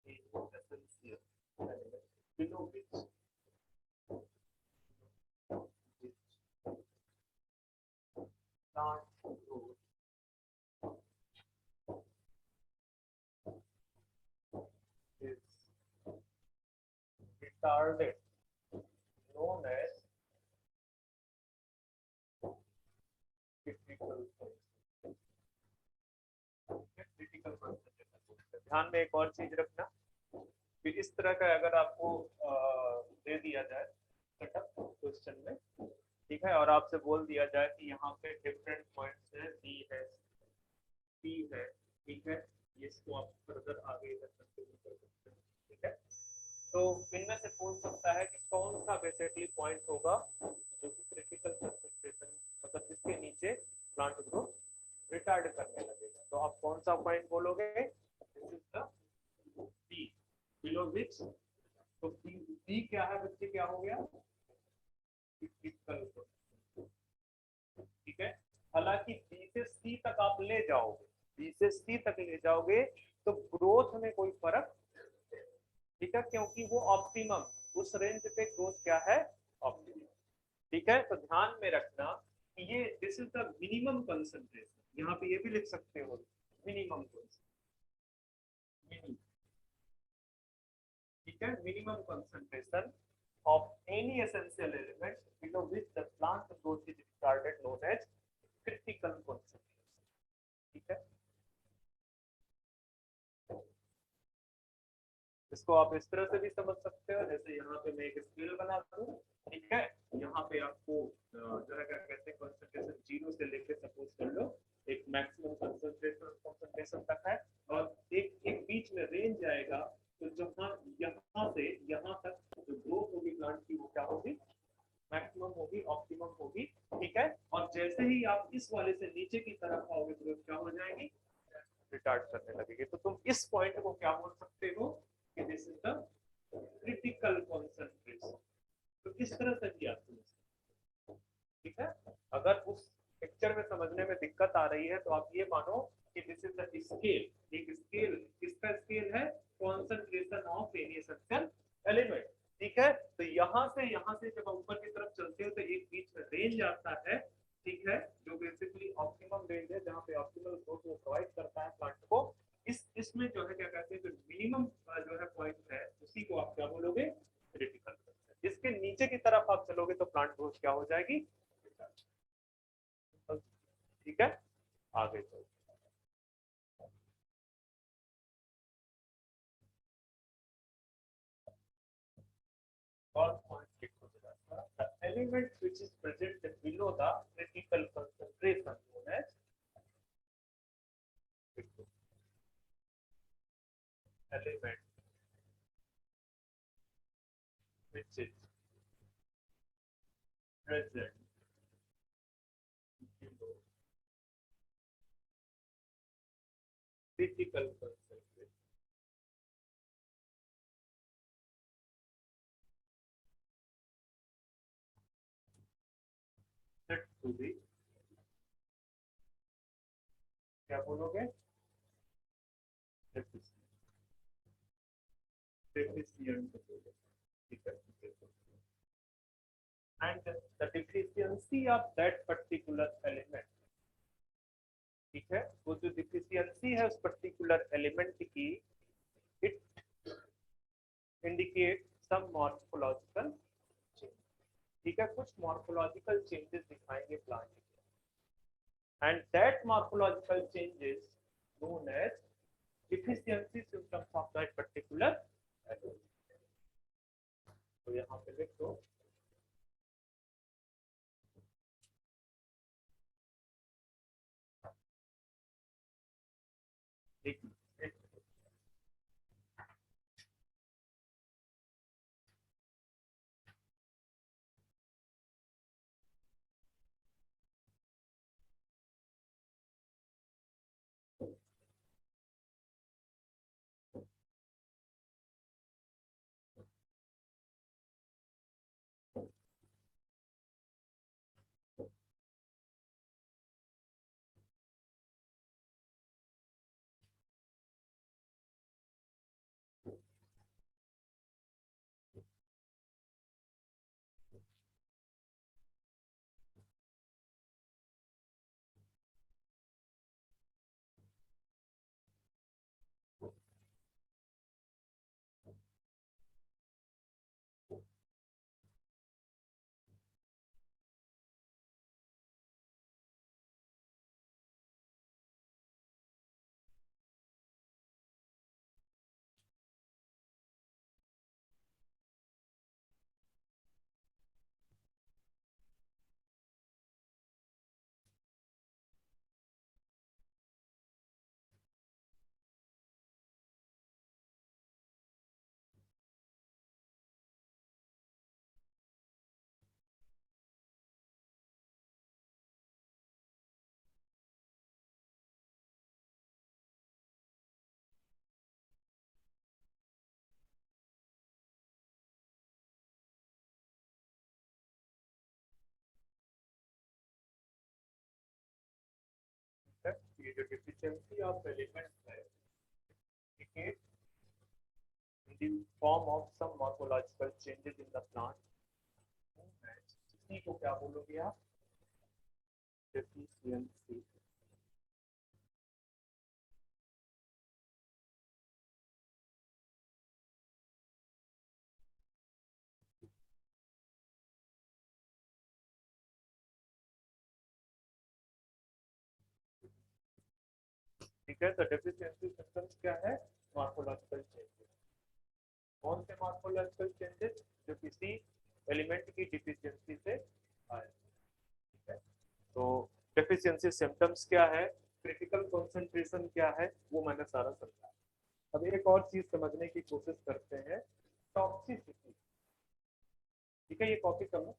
any essential element below which plant growth is retarded, known as critical concentration। ध्यान में एक और चीज रखना, फिर इस तरह का अगर आपको दे दिया जाए सेटअप क्वेश्चन में, ठीक है, और आपसे बोल दिया जाए कि यहाँ पे डिफरेंट पॉइंट्स है, बी है, सी है, ठीक है, इसको आप फर्दर आगे इधर कंटिन्यू कर सकते हैं, ठीक है। तो इनमें से पूछ सकता है कि कौन सा बेसिकली पॉइंट होगा जो कि क्रिटिकल कंसंट्रेशन, मतलब जिसके नीचे प्लांट ग्रोथ रिटार्ड करने लगेगा, तो आप कौन सा पॉइंट बोलोगे, this is the B, below which, तो बी क्या है बच्चे, क्या हो गया, क्रिटिकल, ठीक है। हालांकि बी से सी तक आप ले जाओगे, बी से सी तक ले जाओगे तो ग्रोथ में कोई फर्क, ठीक है, क्योंकि वो ऑप्टिमम, उस रेंज पे ग्रोथ क्या है, ऑप्टिमम, ठीक है। तो ध्यान में रखना कि ये this is the minimum concentration, यहाँ पे ये भी लिख सकते हो मिनिमम मिनिमम, ठीक है, minimum concentration of any essential element below which the plant growth is retarded known as critical concentration. ठीक है, इसको आप इस तरह से भी समझ सकते हो, जैसे यहाँ पे मैं एक स्केल बना दूं, ठीक है, यहाँ पे आपको जो है क्या कहते हैं कंसंट्रेशन 0 से लेके सपोज कर लो एक मैक्सिमम कंसंट्रेशन तक है, और एक एक बीच में रेंज आएगा, तो जहाँ यहाँ से यहाँ तक जो ग्रोथ होगी प्लांट की वो क्या होगी, मैक्सिमम होगी, ऑप्टिमम होगी, ठीक है। और जैसे ही आप इस वाले से नीचे की तरफ आओगे ग्रोथ क्या हो जाएगी, रिटार्ड करने लगेगी। तो तुम इस पॉइंट को क्या बोल सकते हो कि this is the critical concentration. तो इस तरह से भी आप समझ सकते हो, ठीक है। अगर उस पिक्चर में समझने में दिक्कत आ रही है तो आप ये मानो कि दिस इज द स्केल, एक स्केल, किसका स्केल है, concentration of any essential element, ठीक है। तो यहाँ से जब ऊपर की तरफ चलते हो तो एक बीच में रेंज आता है, ठीक है, जो बेसिकली ऑप्टिमम रेंज है, जहाँ पे ऑप्टिमल ग्रोथ वो प्रोवाइड करता है प्लांट को। इसमें जो है क्या कहते हैं, जो मिनिमम जो है पॉइंट है उसी को आप क्या बोलोगे, क्रिटिकल। इसके नीचे की तरफ आप चलोगे तो प्लांट ग्रोथ क्या हो जाएगी, ठीक है। आगे चलो, और पॉइंट लिखो जरा, the element which is present below the critical concentration known as element which is present below critical concentration set to be, क्या बोलोगे, deficient, ठीक है, and the deficiency of that particular element, ठीक है, वो जो deficiency है उस particular element की, it indicates some morphological change, ठीक है, कुछ morphological changes दिखाएंगे plant, and that morphological changes known as deficiency symptoms of that particular element। तो यहाँ पे लिख दो, ये जो deficiency of elements है, indicate in the form of some morphological changes in the plant, इसी को क्या बोलोगे आप, deficiency, ठीक है, तो डेफिशिएंसी सिम्टम्स क्या है? Morphological changes. कौन से मॉर्फोलॉजिकल चेंजेस? जो किसी एलिमेंट की डिफिशियंसी से आए। ठीक है, तो डेफिशिएंसी सिम्टम्स क्या है, क्रिटिकल कंसंट्रेशन क्या है, वो मैंने सारा समझाया। अब एक और चीज समझने की कोशिश करते हैं, टॉक्सिसिटी। ठीक है, ये कॉपी कर लो।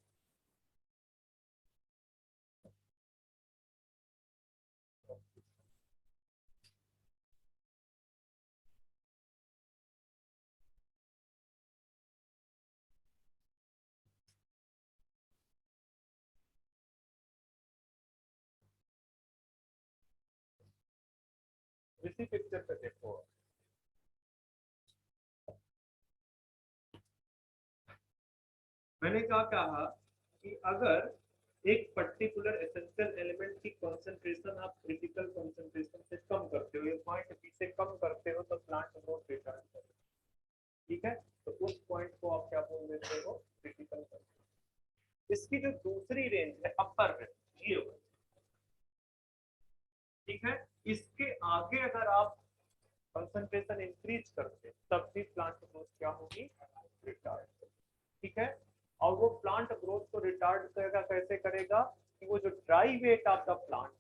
इसी पिक्चर पे देखो, मैंने क्या कहा कि अगर एक पर्टिकुलर एसेंशियल एलिमेंट की कंसंट्रेशन आप क्रिटिकल कंसंट्रेशन से कम करते हो, ये पॉइंट बी से कम करते हो, तो प्लांट ग्रोथ रिटार्ड करेगा। ठीक है, तो उस पॉइंट को आप क्या बोल देते हो? Critical concentration. इसकी जो दूसरी रेंज है, अपर रेंज, ये होगा। ठीक है, इसके आगे अगर आप कंसंट्रेशन इंक्रीज करते तब भी प्लांट ग्रोथ क्या होगी? रिटार्ड। ठीक है, और वो प्लांट ग्रोथ को रिटार्ड करेगा, कैसे करेगा? कि वो जो dry weight of the plant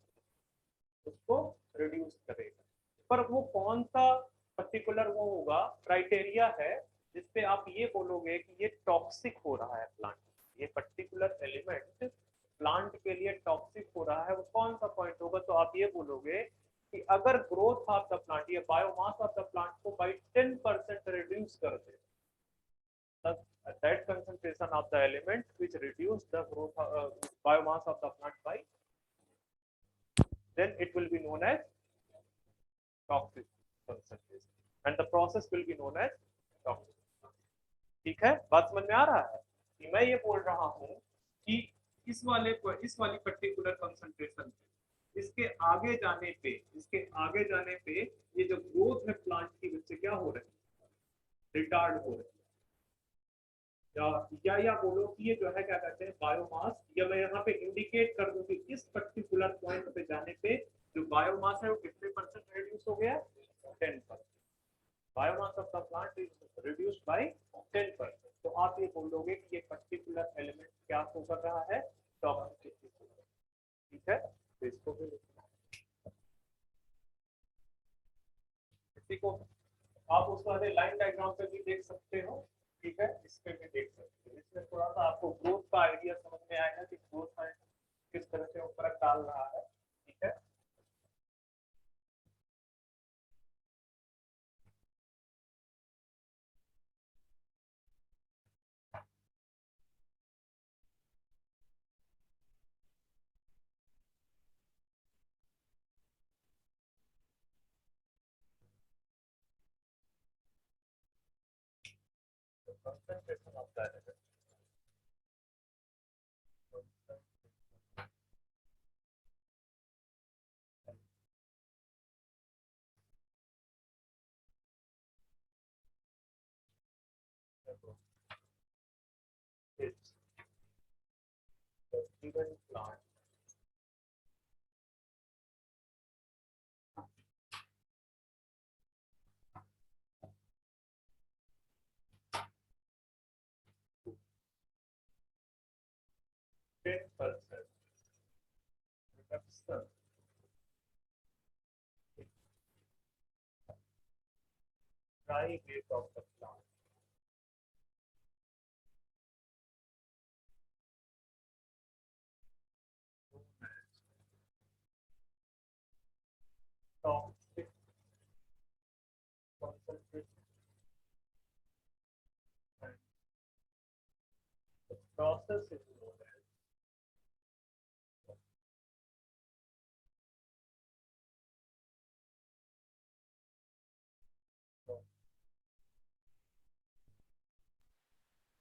उसको रिड्यूस करेगा। पर वो कौन सा पर्टिकुलर वो होगा, क्राइटेरिया है जिसपे आप ये बोलोगे कि ये टॉक्सिक हो रहा है प्लांट, ये पर्टिकुलर एलिमेंट प्लांट के लिए टॉक्सिक हो रहा है, वो कौन सा पॉइंट होगा? तो आप ये बोलोगे कि अगर ग्रोथ ऑफ द प्लांट, ये बायोमास ऑफ द प्लांट को बाई 10% रिड्यूस कर दे, that concentration of the element which reduce the growth biomass of the plant by, then it will be known as toxic concentration and the process will be known as toxic। ठीक है, बात समझ में आ रहा है कि मैं ये बोल रहा हूँ कि इस वाली पर्टिकुलर कंसंट्रेशन इसके आगे जाने पे, ये जो ग्रोथ है प्लांट की, बच्चे क्या हो रहे हैं? रिटार्ड हो रहे हैं। या बोलो कि ये जो है क्या कहते हैं, बायोमास, या मैं यहाँ पे इंडिकेट कर दूं कि इस पर्टिकुलर पॉइंट पे जाने पे जो बायोमास है वो कितने परसेंट रिड्यूस हो गया? 10%। Biomass of the plant is reduced by 10%। तो आप ये बोलोगे कि ये पर्टिकुलर एलिमेंट क्या हो कर रहा है? टॉक्सिसिटी। ठीक है, तो इसको भी इसी को आप उस वाले लाइन डायग्राम पे भी देख सकते हो। ठीक है, इस पे भी देख सकते हो। इसमें थोड़ा सा आपको ग्रोथ का आइडिया समझ में आएगा कि ग्रोथ में किस तरह से वो फर्क डाल रहा है। ठीक है, तो concentration of the element, given plant ten percent reduction in dry weight of the plant, toxic concentration, and the process is known as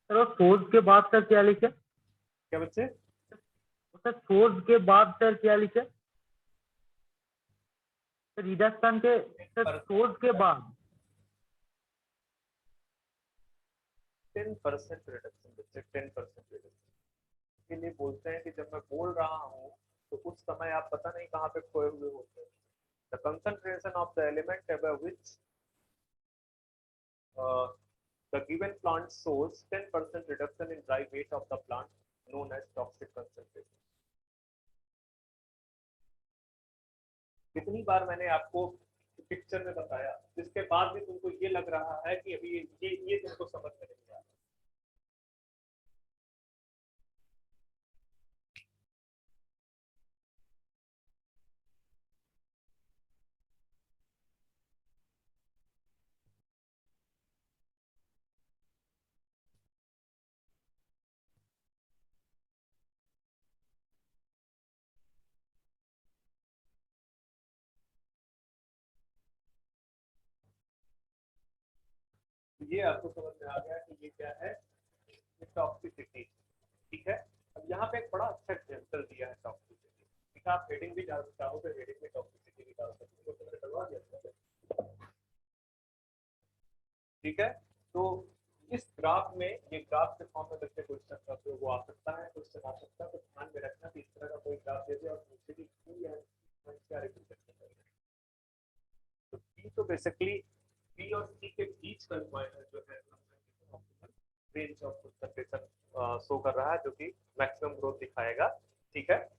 sir force के बाद सर क्या लिखे? क्या बच्चे? सर फोर्स के बाद सर क्या लिखे? सर रिडक्शन के, सर फोर्स के बाद 10% रिडक्शन बच्चे, 10% रिडक्शन के लिए बोलते हैं कि जब मैं बोल रहा हूँ तो उस समय आप पता नहीं कहाँ पे खोए हुए होते हैं। The concentration of the element above which the given plant shows 10% reduction in dry weight of the plant known as toxic concentration. कितनी बार मैंने आपको पिक्चर में बताया, जिसके बाद भी तुमको ये लग रहा है कि अभी ये तुमको समझ में नहीं आ रहा। ये आपको समझ में आ गया कि ये क्या है, टॉक्सिसिटी। ठीक है, अब यहाँ पे एक बड़ा अच्छा एग्जाम्पल दिया है टॉक्सिसिटी। ठीक है, आप हेडिंग भी डाल चाहो तो हेडिंग में टॉक्सिसिटी भी डाल सकते हो, तो मैंने डलवा दिया। ठीक है, तो इस ग्राफ में, ये ग्राफ के फॉर्म में बच्चे क्वेश्चन करते हो वो आ सकता है, क्वेश्चन आ सकता है, तो ध्यान में रखना कि इस तरह का कोई ग्राफ दे दिया और नीचे भी क्या रिप्रेजेंट करता है। तो पी तो बेसिकली बी और सी के बीच का जो है रेंज ऑफ कंसंट्रेशन शो कर रहा है, जो कि मैक्सिमम ग्रोथ दिखाएगा। ठीक है,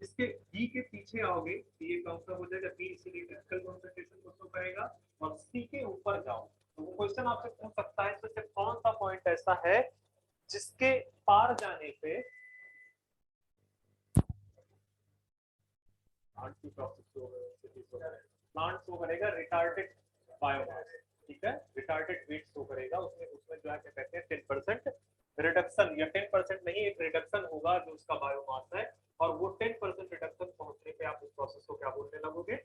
इसके बी के पीछे आओगे तो ये कौन सा हो जाएगा, बी इसीलिए क्रिटिकल कंसंट्रेशन को शो करेगा। और सी के ऊपर जाओ तो वो क्वेश्चन आपसे पूछ सकता है इसमें से कौन सा पॉइंट ऐसा है जिसके पार जाने पे प्लांट शो करेगा रिटार्डेड बायोमास। ठीक है, रिटार्डेड वेट शो करेगा, उसमें उसमें जो है क्या कहते हैं 10% रिडक्शन, या 10% नहीं, एक रिडक्शन होगा जो उसका बायोमास है, और वो 10% रिडक्शन पहुंचने पे आप उस प्रोसेस को क्या बोलने लगोगे।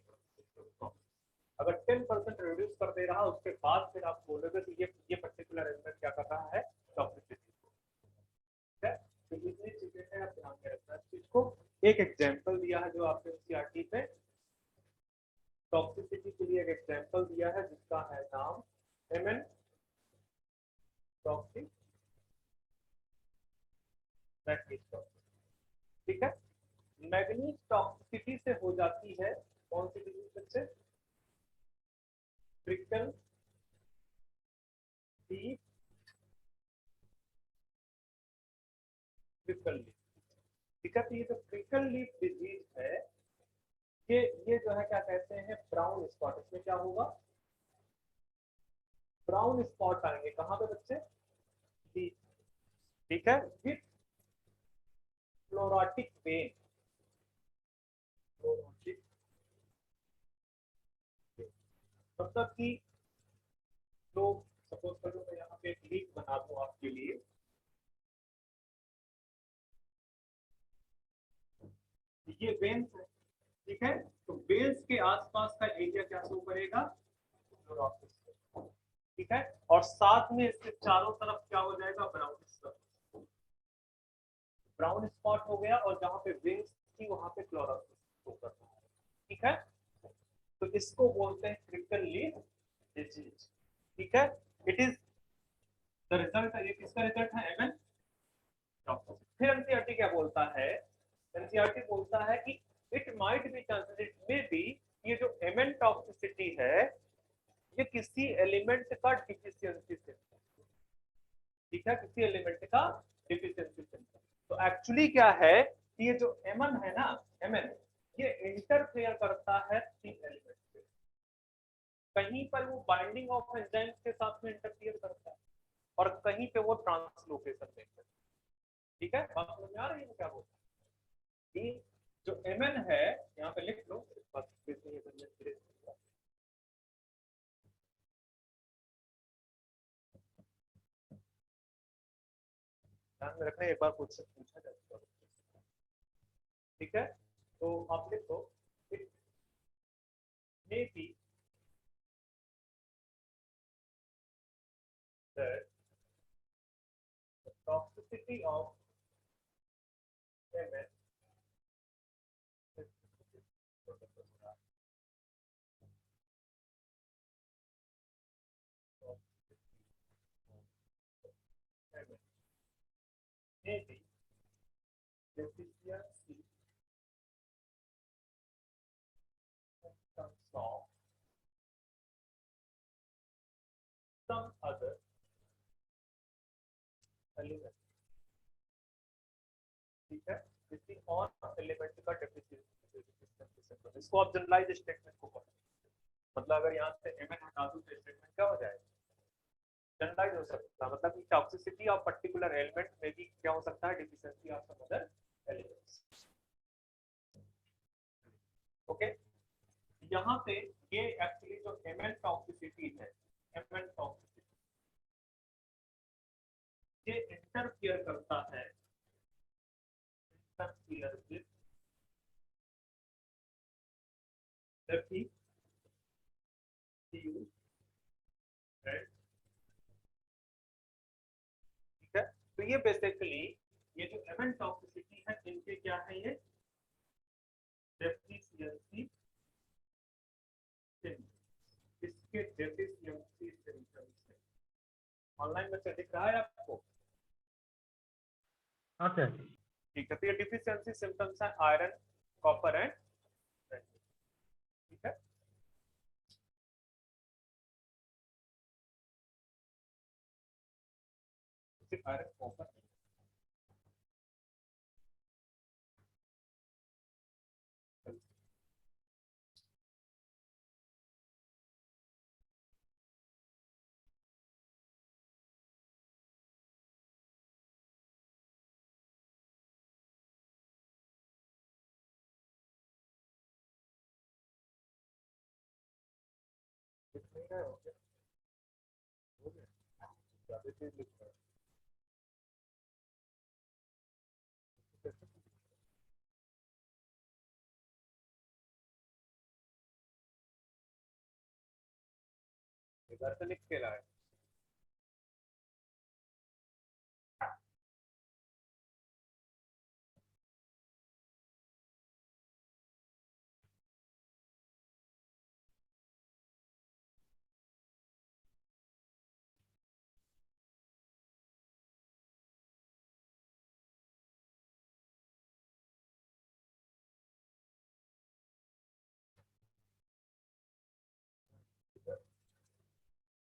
अगर 10% रिड्यूस कर दे रहा उसके बाद फिर आप बोलोगे कि ये पर्टिकुलर एलिमेंट क्या कर रहा है, टॉक्सिसिटी। ठीक है, तो इतनी चीजें हैं, आप ध्यान में रखना इस चीज को। एक एग्जांपल दिया है जो आपने एनसीईआरटी में टॉक्सिसिटी के लिए एक एग्जांपल दिया है जिसका है नाम एमएन टॉक्सिक मैग्नीज टॉक्सिक। ठीक है, मैग्नीज टॉक्सिसिटी से हो जाती है कौन सी डिजीज से, ट्रिकल लीफ, ट्रिकल लीफ। ठीक है, तो ये जो ट्रिकल लीफ डिजीज है, ये जो है क्या कहते हैं, ब्राउन स्पॉट। इसमें क्या होगा, ब्राउन स्पॉट आएंगे कहां पे बच्चे, लीफ। ठीक है, विथ फ्लोराटिक वेन, फ्लोराटिक मतलब कि तो सपोज करो मैं यहाँ पे एक लीफ बना दूं आपके लिए, ये वेन्स है। ठीक है, तो वेन्स के आसपास का एरिया क्या शो करेगा, ठीक है, और साथ में इसके चारों तरफ क्या हो जाएगा, ब्राउन स्पॉट, ब्राउन स्पॉट हो गया, और जहां पे विंग्स थी वहां पे क्लोरोसिस शो कर रहा है। ठीक है, तो इसको बोलते हैं क्रिटिकल लीफ डिजीज। ठीक है, इट इज द रिजल्ट, ये किसका रिजल्ट है, एमएन टॉक्सिसिटी। फिर एनसीईआरटी क्या बोलता है, एनसीईआरटी बोलता है कि it might be chances, it may B, ये जो एमएन टॉक्सिसिटी है ये किसी एलिमेंट का डिफिशियंसी से, ठीक है, किसी एलिमेंट का डिफिशियंसी से। तो एक्चुअली क्या है कि ये जो एमएन है ना, एमएन ये इंटरफेयर करता है तीन एलिमेंट से। कहीं पर वो बाइंडिंग ऑफ एंजाइम्स के साथ में इंटरफेयर करता है, और कहीं पे वो ट्रांसलोकेशन में। ठीक है, बात समझ में आ रही है क्या बोलता है, कि जो एमएन है, यहाँ पे लिख लो, ध्यान में रखना, एक बार क्वेश्चन पूछा जाता है। ठीक है, तो आप लिखो, it may be that the toxicity of MN may be deficiency है, किसी और एलिमेंट का डेफिशिएंसी सिम्टम, इसको आप जनरलाइज स्टेटमेंट को कहते हैं। मतलब अगर यहाँ से mn हटा दूं तो स्टेटमेंट क्या हो जाएगा, जनरलाइज हो सकता है। मतलब कि टॉक्सिसिटी ऑफ पर्टिकुलर एलिमेंट में भी क्या हो सकता है, deficiency of some other elements. Okay, यहाँ पे ये एक्चुअली जो mn टॉक्सिसिटी है, mn टॉक्सिसिटी ये इंटरफियर करता है, इंटरफियर विद ठीक है। तो ये बेसिकली ये जो mn टॉक्सिसिटी है, इनके क्या है, ये डेफिशिएंसी सिम्टम्स, इसके डेफिशिएंसी सिम्टम्स है। ऑनलाइन में दिख रहा है आपको? हाँ सर। ठीक है, तो ये डिफिशियंसी सिम्टम्स है आयरन, कॉपर एंड, ठीक है। सिर्फ आयरन कॉपर कुछ नहीं है, हो गया, हो गया, ज्यादा चीज लिख रहा है। इधर से लिख के रहा है।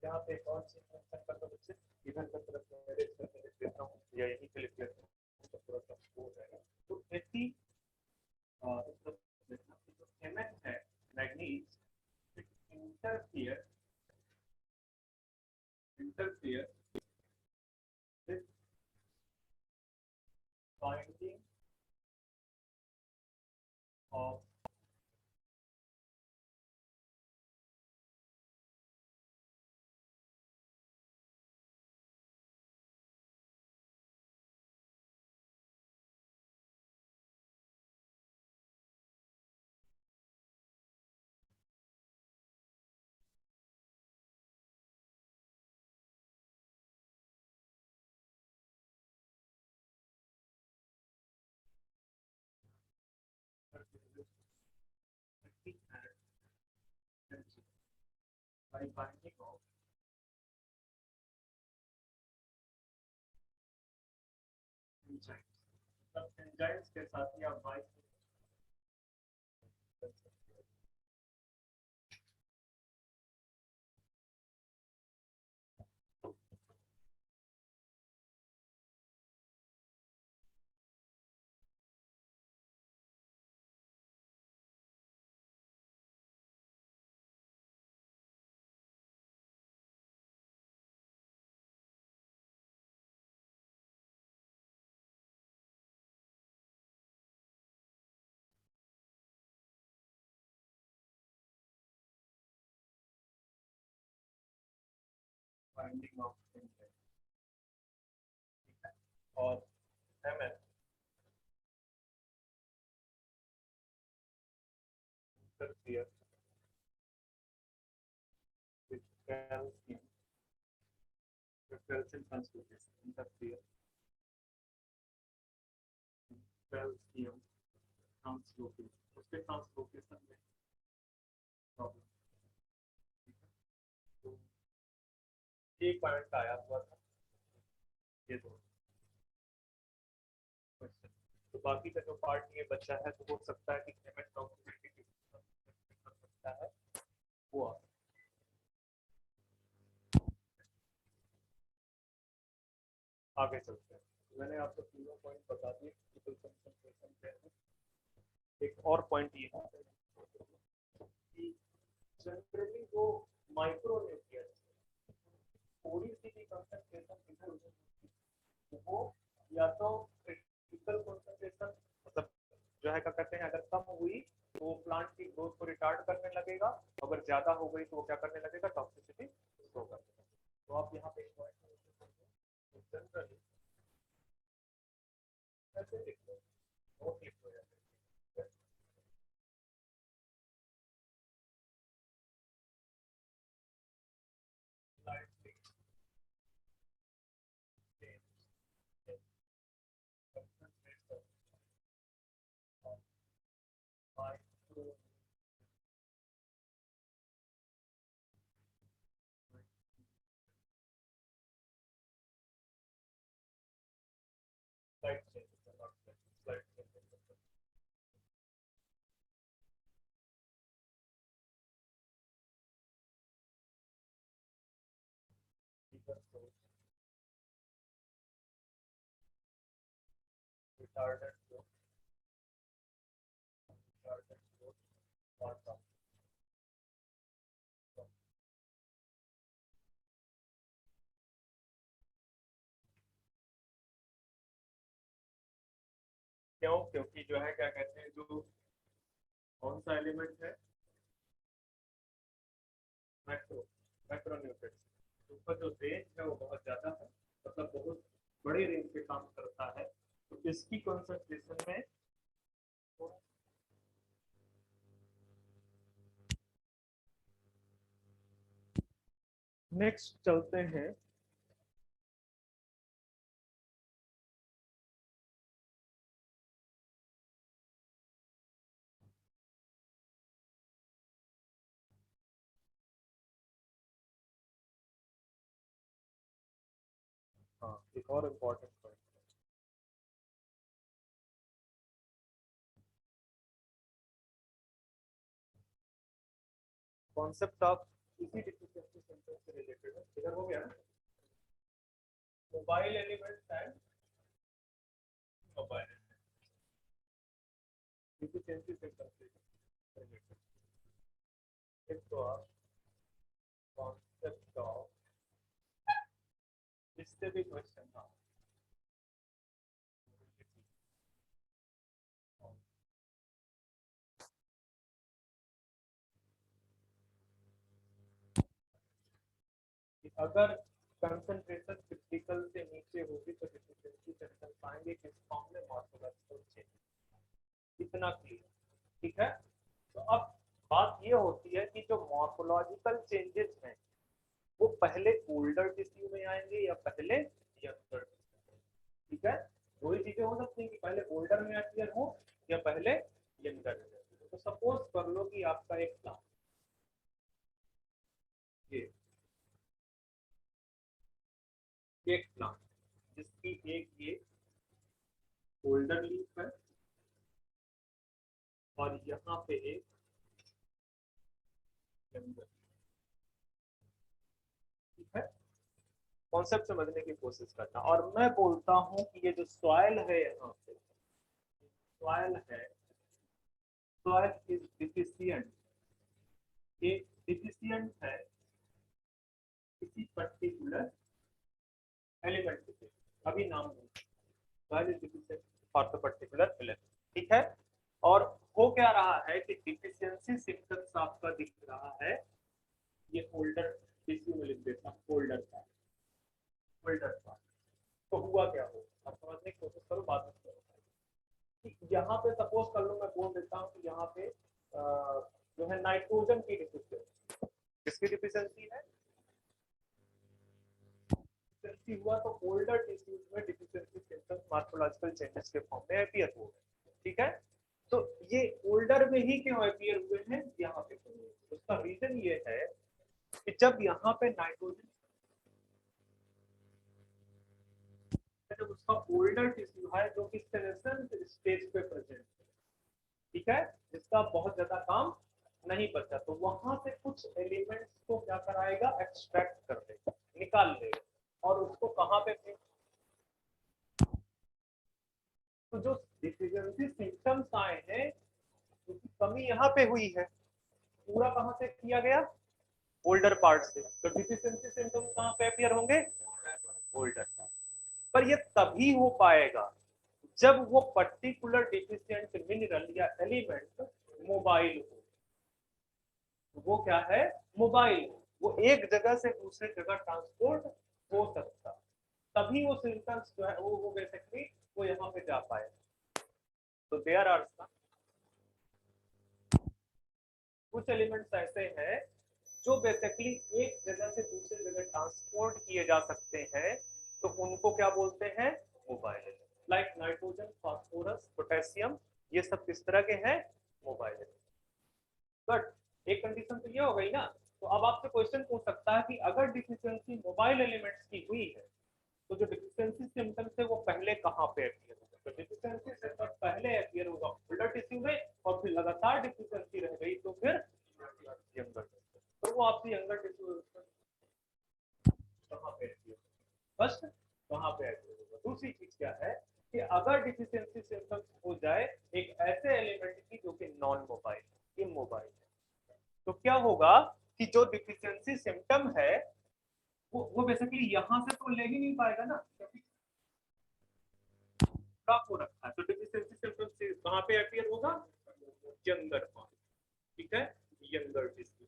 यहाँ पे कौन सी मेंशन कर दो बच्चे, इधर की तरफ मेरे इस तरफ लिख देता हूँ या यहीं पे लिख देता हूँ, तो थोड़ा सा हो जाएगा। तो 80 जो Mn है, manganese, interfere interfere with binding of by binding of enzymes, मतलब एंजाइम्स के साथ ही आप बाइंड कर सकते हैं। बाइंडिंग ऑफ एंजाइम, ठीक है। और Mn interfere with calcium, calcium translocation, interfere calcium translocation, उसके ट्रांसलोकेशन में प्रॉब्लम, तो एक पॉइंट आया हुआ था, ये दो क्वेश्चन। तो बाकी का जो पार्ट ये बचा है, तो हो सकता है कि पेमेंट टॉक्सिसिटी कर सकता है वो आगे चलते हैं। मैंने आपको तीनों पॉइंट बता दिए। और पॉइंट ये है कि जनरली जो माइक्रो न्यूक्लियस थोड़ी सी भी कंसंट्रेशन इधर उधर वो या तो क्रिटिकल कंसंट्रेशन मतलब जो है क्या कहते हैं अगर कम हुई तो वो प्लांट की ग्रोथ को रिटार्ड करने लगेगा, अगर ज्यादा हो गई तो वो क्या करने लगेगा, टॉक्सिसिटी शो करने लगेगा। तो आप यहाँ पे जनरली ऐसे लिख लो, नोट लिख लो या फिर slightly change in concentration of micro slight changes are not slight changes deeper growth, retarded growth, part of क्यों, क्योंकि जो है क्या कहते हैं जो कौन सा एलिमेंट है मैक्रो मैक्रो न्यूट्रिएंट्स उसका जो रेंज है वो बहुत ज्यादा है, मतलब बहुत बड़े रेंज पे काम करता है, तो इसकी कंसंट्रेशन में नेक्स्ट चलते हैं हाँ एक और इम्पोर्टेंट पॉइंट कॉन्सेप्ट ऑफ इसी डिफिशिएंसी सिम्टम्स से रिलेटेड है, इधर हो गया ना, mobile elements and mobile deficiency symptoms से रिलेटेड एक तो आप कॉन्सेप्ट ऑफ इससे भी क्वेश्चन था अगर कंसंट्रेशन क्रिटिकल से नीचे होगी तो डिफिशिएंसी सिम्टम्स आएंगे किस फॉर्म में, मॉर्फोलॉजिकल चेंज। इतना क्लियर, ठीक है। तो अब बात ये होती है कि जो मॉर्फोलॉजिकल चेंजेस हैं वो पहले ओल्डर टिश्यू में आएंगे या पहले यंगर, ठीक है। दो ही चीजें हो सकती हैं कि पहले ओल्डर में अपीयर हो या पहले यंगर में। तो सपोज कर लो कि आपका एक प्लांट ये एक प्लांट जिसकी एक ये ओल्डर लीफ है और यहाँ पे एक यंगर, ठीक है। कॉन्सेप्ट समझने की कोशिश करना, और मैं बोलता हूं कि ये जो सॉइल है यहाँ पे सॉइल है, सॉइल इज डिफिशिएंट, ये डिफिशिएंट है किसी पर्टिकुलर एलिमेंट के, अभी नाम नहीं, soil is deficient for the particular element, ठीक है। और हो क्या रहा है कि डिफिशिएंसी सिम्टम्स आपका दिख रहा है, ये होल्डर टिश्यू में लिख देता हूं, होल्डर का होल्डर का। तो हुआ क्या हो, आप समझने की कोशिश करो, बाद में यहाँ पे सपोज कर लो मैं बोल देता हूँ कि यहाँ पे जो है नाइट्रोजन की डिफिशिएंसी, किसकी डिफिशिएंसी है, डिफिशिएंसी हुआ तो ओल्डर टिश्यूज में डिफिशिएंसी सिम्टम्स मॉर्फोलॉजिकल चेंजेस के फॉर्म में अपीयर हो गए, ठीक है। तो ये ओल्डर में ही क्यों अपीयर हुए हैं यहाँ पे, उसका रीजन ये है कि जब यहाँ पे नाइट्रोजन जब उसका ओल्डर टिश्यू है जो कि सेनेसेंस स्टेज पे प्रेजेंट है, ठीक है, जिसका बहुत ज्यादा काम नहीं बचा, तो वहां से कुछ एलिमेंट्स को क्या कराएगा, एक्सट्रैक्ट कर देगा, निकाल लेगा, और उसको कहां पे, तो जो डिफिशिएंसी सिम्टम्स आए हैं क्योंकि कमी यहाँ पे हुई है, पूरा कहाँ से किया गया, ओल्डर पार्ट से, तो डिफिशियंसी सिम्टम्स कहाँ पे अपीयर होंगे, ओल्डर पार्ट। पर ये तभी हो पाएगा जब वो पर्टिकुलर डिफिशियंट मिनरल या एलिमेंट मोबाइल हो। वो क्या है, मोबाइल, वो एक जगह से दूसरे जगह ट्रांसपोर्ट हो सकता, तभी वो सिम्टम्स जो है वो बेसिकली वो यहाँ पे जा पाए। तो देयर आर कुछ एलिमेंट्स ऐसे हैं जो बेसिकली एक जगह से दूसरी जगह ट्रांसपोर्ट किए जा सकते हैं, तो उनको क्या बोलते हैं, mobile. Like nitrogen, phosphorus, potassium, ये सब किस तरह के हैं, मोबाइल। बट एक कंडीशन तो ये हो गई ना, तो अब आपसे क्वेश्चन पूछ सकता है कि अगर डिफिशियंसी मोबाइल एलिमेंट्स की हुई है, तो जो डिफिशियंसी सिम्टम्स है वो पहले कहाँ पे अपीयर होगा, तो डिफिशियंसी सिम्टम पहले अपीयर होगा ब्लड टिश्यू में, और फिर लगातार डिफिशियंसी रह गई तो फिर यंगर, तो वो आपकी यंगर टिश्यू कहाँ पे अपीयर होगा, फर्स्ट कहाँ पे अपीयर होगा। दूसरी चीज क्या है कि अगर डिफिशियंसी सिम्टम्स हो जाए एक ऐसे एलिमेंट की जो कि नॉन मोबाइल इमोबाइल, तो क्या होगा कि जो डिफिशियंसी सिम्टम है वो बेसिकली यहां से तो ले ही नहीं पाएगा ना, क्योंकि ब्लॉक हो रखा है। तो डिफिशियंसी सिम्टम्स कहां पे अपीयर होगा, यंगर फॉर्म, ठीक है, यंगर टिश्यू।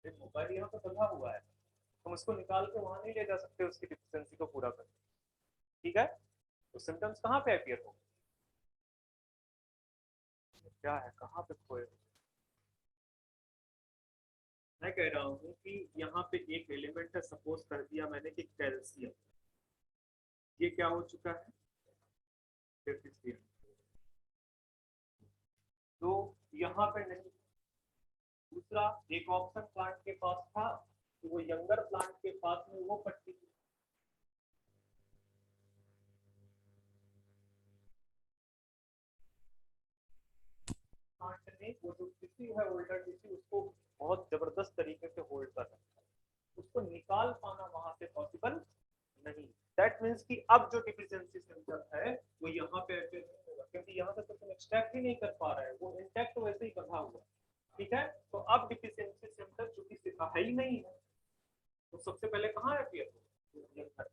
मोबाइल यहाँ पे बंधा हुआ है, हम उसको निकाल के वहां नहीं ले जा सकते उसकी डिफिशियंसी को पूरा करने, ठीक है। तो सिम्टम्स कहाँ पे अपीयर होगा, क्या है, कहाँ पे खोए, मैं कह रहा हूँ कि यहाँ पे एक एलिमेंट है, सपोज कर दिया मैंने कि कैल्शियम, ये क्या हो चुका है, डेफिशिएंट, तो यहाँ पे नहीं। दूसरा एक ऑप्शन प्लांट के पास था, तो वो यंगर प्लांट के पास में वो पट्टी प्लांट ने वो जो टिश्यू है ओल्डर टिश्यू उसको बहुत जबरदस्त तरीके से होल्ड कर रखा है, उसको निकाल पाना वहां से पॉसिबल नहीं। दैट मीन्स कि अब जो डिफिशियंसी सिम्टम है वो यहाँ पे अपीयर नहीं होगा, क्योंकि यहाँ से तो तुम एक्सट्रैक्ट ही नहीं कर पा रहे, वो इंटैक्ट वैसे ही बंधा हुआ, ठीक है। तो अब डिफिशियंसी सिम्टम चूंकि सिखा ही नहीं है, तो सबसे पहले कहाँ अपीयर होगा,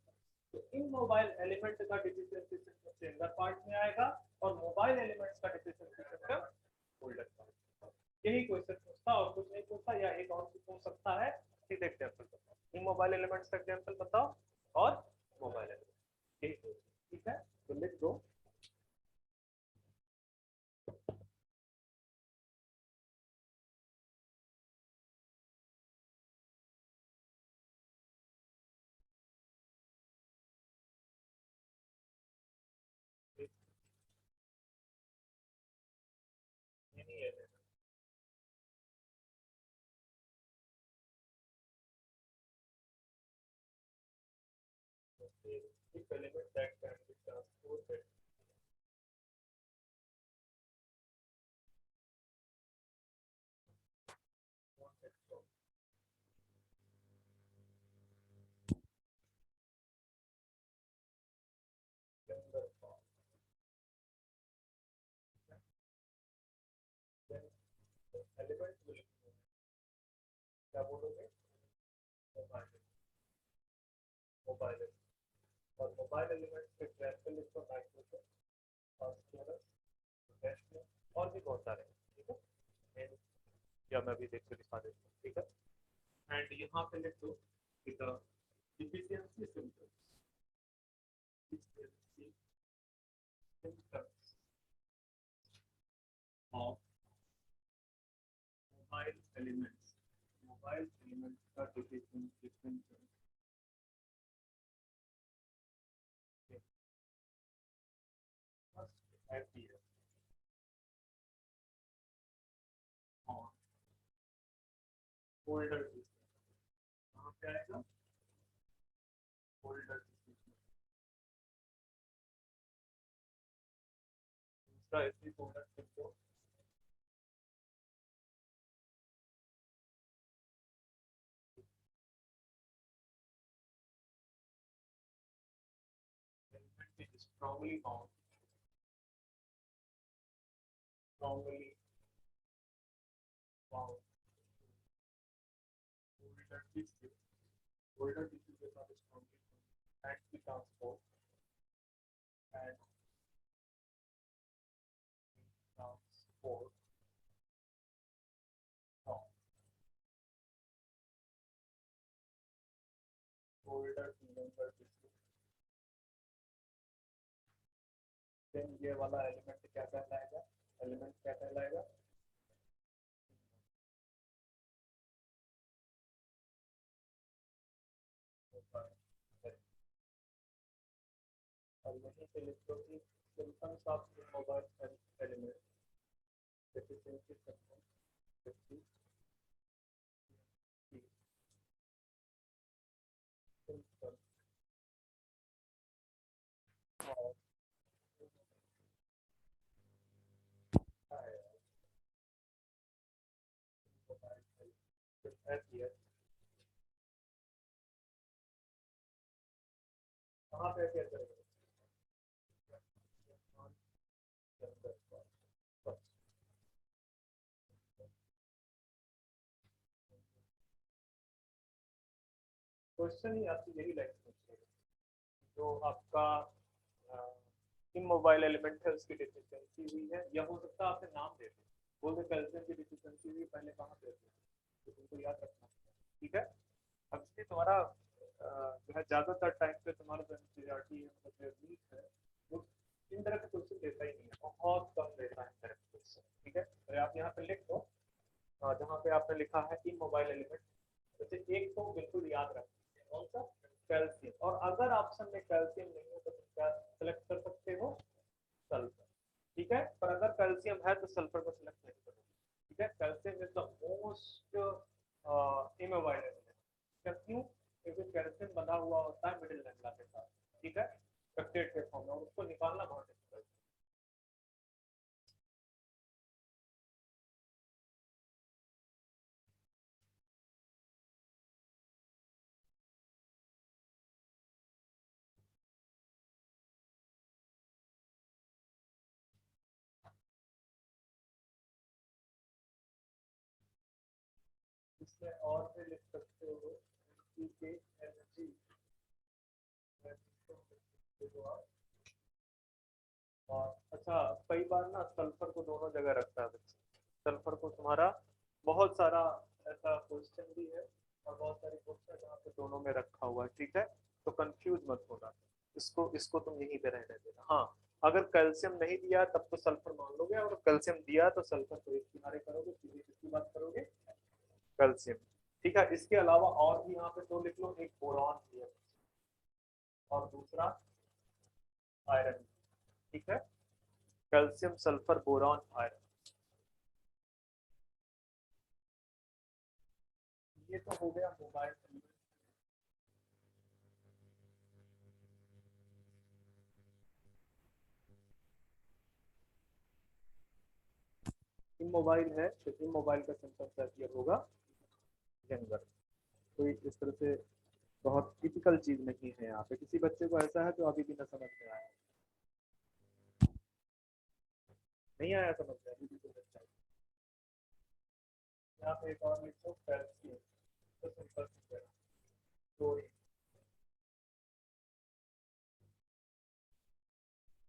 तो इन मोबाइल एलिमेंट का डिफिशियंसी सिस्टम सेंडर पार्ट में आएगा और मोबाइल एलिमेंट्स का डिफिशियंसी सिस्टम होल्डर पार्ट। यही क्वेश्चन पूछता और कुछ नहीं पूछता, या एक और पूछ सकता है, सीधे एग्जांपल बताओ, इन मोबाइल एलिमेंट्स का एग्जांपल बताओ और मोबाइल एलिमेंट, यही क्वेश्चन, ठीक है, तो लिख दो। नहीं है element that can be transported element will, क्या बोलोगे, मोबाइल, मोबाइल, और मोबाइल एलिमेंट के एग्जांपल लिखो नाइट्रोजन, फास्फोरस, पोटेशियम, और भी बहुत सारे, ठीक है, या मैं भी देख के दिखा देता हूँ, ठीक है। एंड यहाँ पे लिख दो कि the deficiency symptoms, deficiency symptoms of mobile elements का deficiency symptoms must appear on holder system, कहाँ पे आएगा, होल्डर सिस्टम, दूसरा इसी होल्डर सिस्टम एलिमेंट भी strongly bound, strongly bound older tissue, older tissue के साथ strongly bound and the transport and transport from older to younger tissue. Then ये वाला एलिमेंट क्या कहलाएगा? एलिमेंट क्या कहलाएगा? और यहीं से लिखो कि symptoms of immobile element deficiency symptoms 50 symptoms of कहाँ पे क्या करेंगे? क्वेश्चन ही आपकी यही लाइन पूछेगा जो आपका इमोबाइल एलिमेंट है उसकी डिफिशियंसी हुई है, या हो सकता है आपने नाम दे दे, बोल दे कैल्शियम की डिफिशियंसी हुई, पहले कहाँ पे थी, तो तुमको याद रखना। ठीक है, अब इसलिए तुम्हारा जो है ज्यादातर टाइम पे तुम्हारा जो एनसीईआरटी है मतलब नीट है वो इनडायरेक्ट क्वेश्चन देता ही नहीं है, बहुत कम देता है इनडायरेक्ट क्वेश्चन। ठीक है, तो आप यहाँ पे लिख दो जहाँ पे आपने लिखा है इमोबाइल एलिमेंट, जैसे एक तो बिल्कुल याद रखना कौन सा, कैल्शियम, और अगर ऑप्शन में कैल्शियम नहीं है तो तुम क्या सेलेक्ट कर सकते हो, सल्फर। ठीक है, पर अगर कैल्शियम है तो सल्फर को सिलेक्ट नहीं करो। ठीक है, calcium is the most immobile element, क्यों? क्योंकि कैल्शियम बना हुआ होता है मिडिल लैमेला के साथ। ठीक है, पेप्टाइड के फॉर्म में, और उसको निकालना बहुत डिफिकल्ट है। इसमें और भी लिख सकते हो के एनर्जी, और अच्छा कई बार ना सल्फर को दोनों जगह रखता है बच्चे, सल्फर को तुम्हारा बहुत सारा ऐसा क्वेश्चन भी है और बहुत सारी बुक्स है जहाँ पे दोनों में रखा हुआ है। ठीक है, तो कंफ्यूज मत होना, इसको इसको तुम यहीं पे रहने देना। हाँ, अगर कैल्शियम नहीं दिया तब तो सल्फर मान लोगे, और कैल्शियम दिया तो सल्फर को एक किनारे करोगे, सीधे किसकी बात करोगे, कैल्शियम। ठीक है, इसके अलावा और भी यहाँ पे दो लिख लो, एक बोरॉन है और दूसरा आयरन। ठीक है, कैल्शियम सल्फर बोरॉन आयरन, ये तो हो गया मोबाइल। इमोबाइल है तो इमोबाइल का सिंपल सा होगा यंगर। कोई इस तरह से बहुत टिपिकल चीज नहीं है यहाँ पे, किसी बच्चे को ऐसा है तो अभी भी ना समझ में आया, नहीं आया समझ में, अभी भी कुछ अच्छा है। यहाँ पे एक और लिखो कैल्शियम, तो सिंपल क्लोरीन,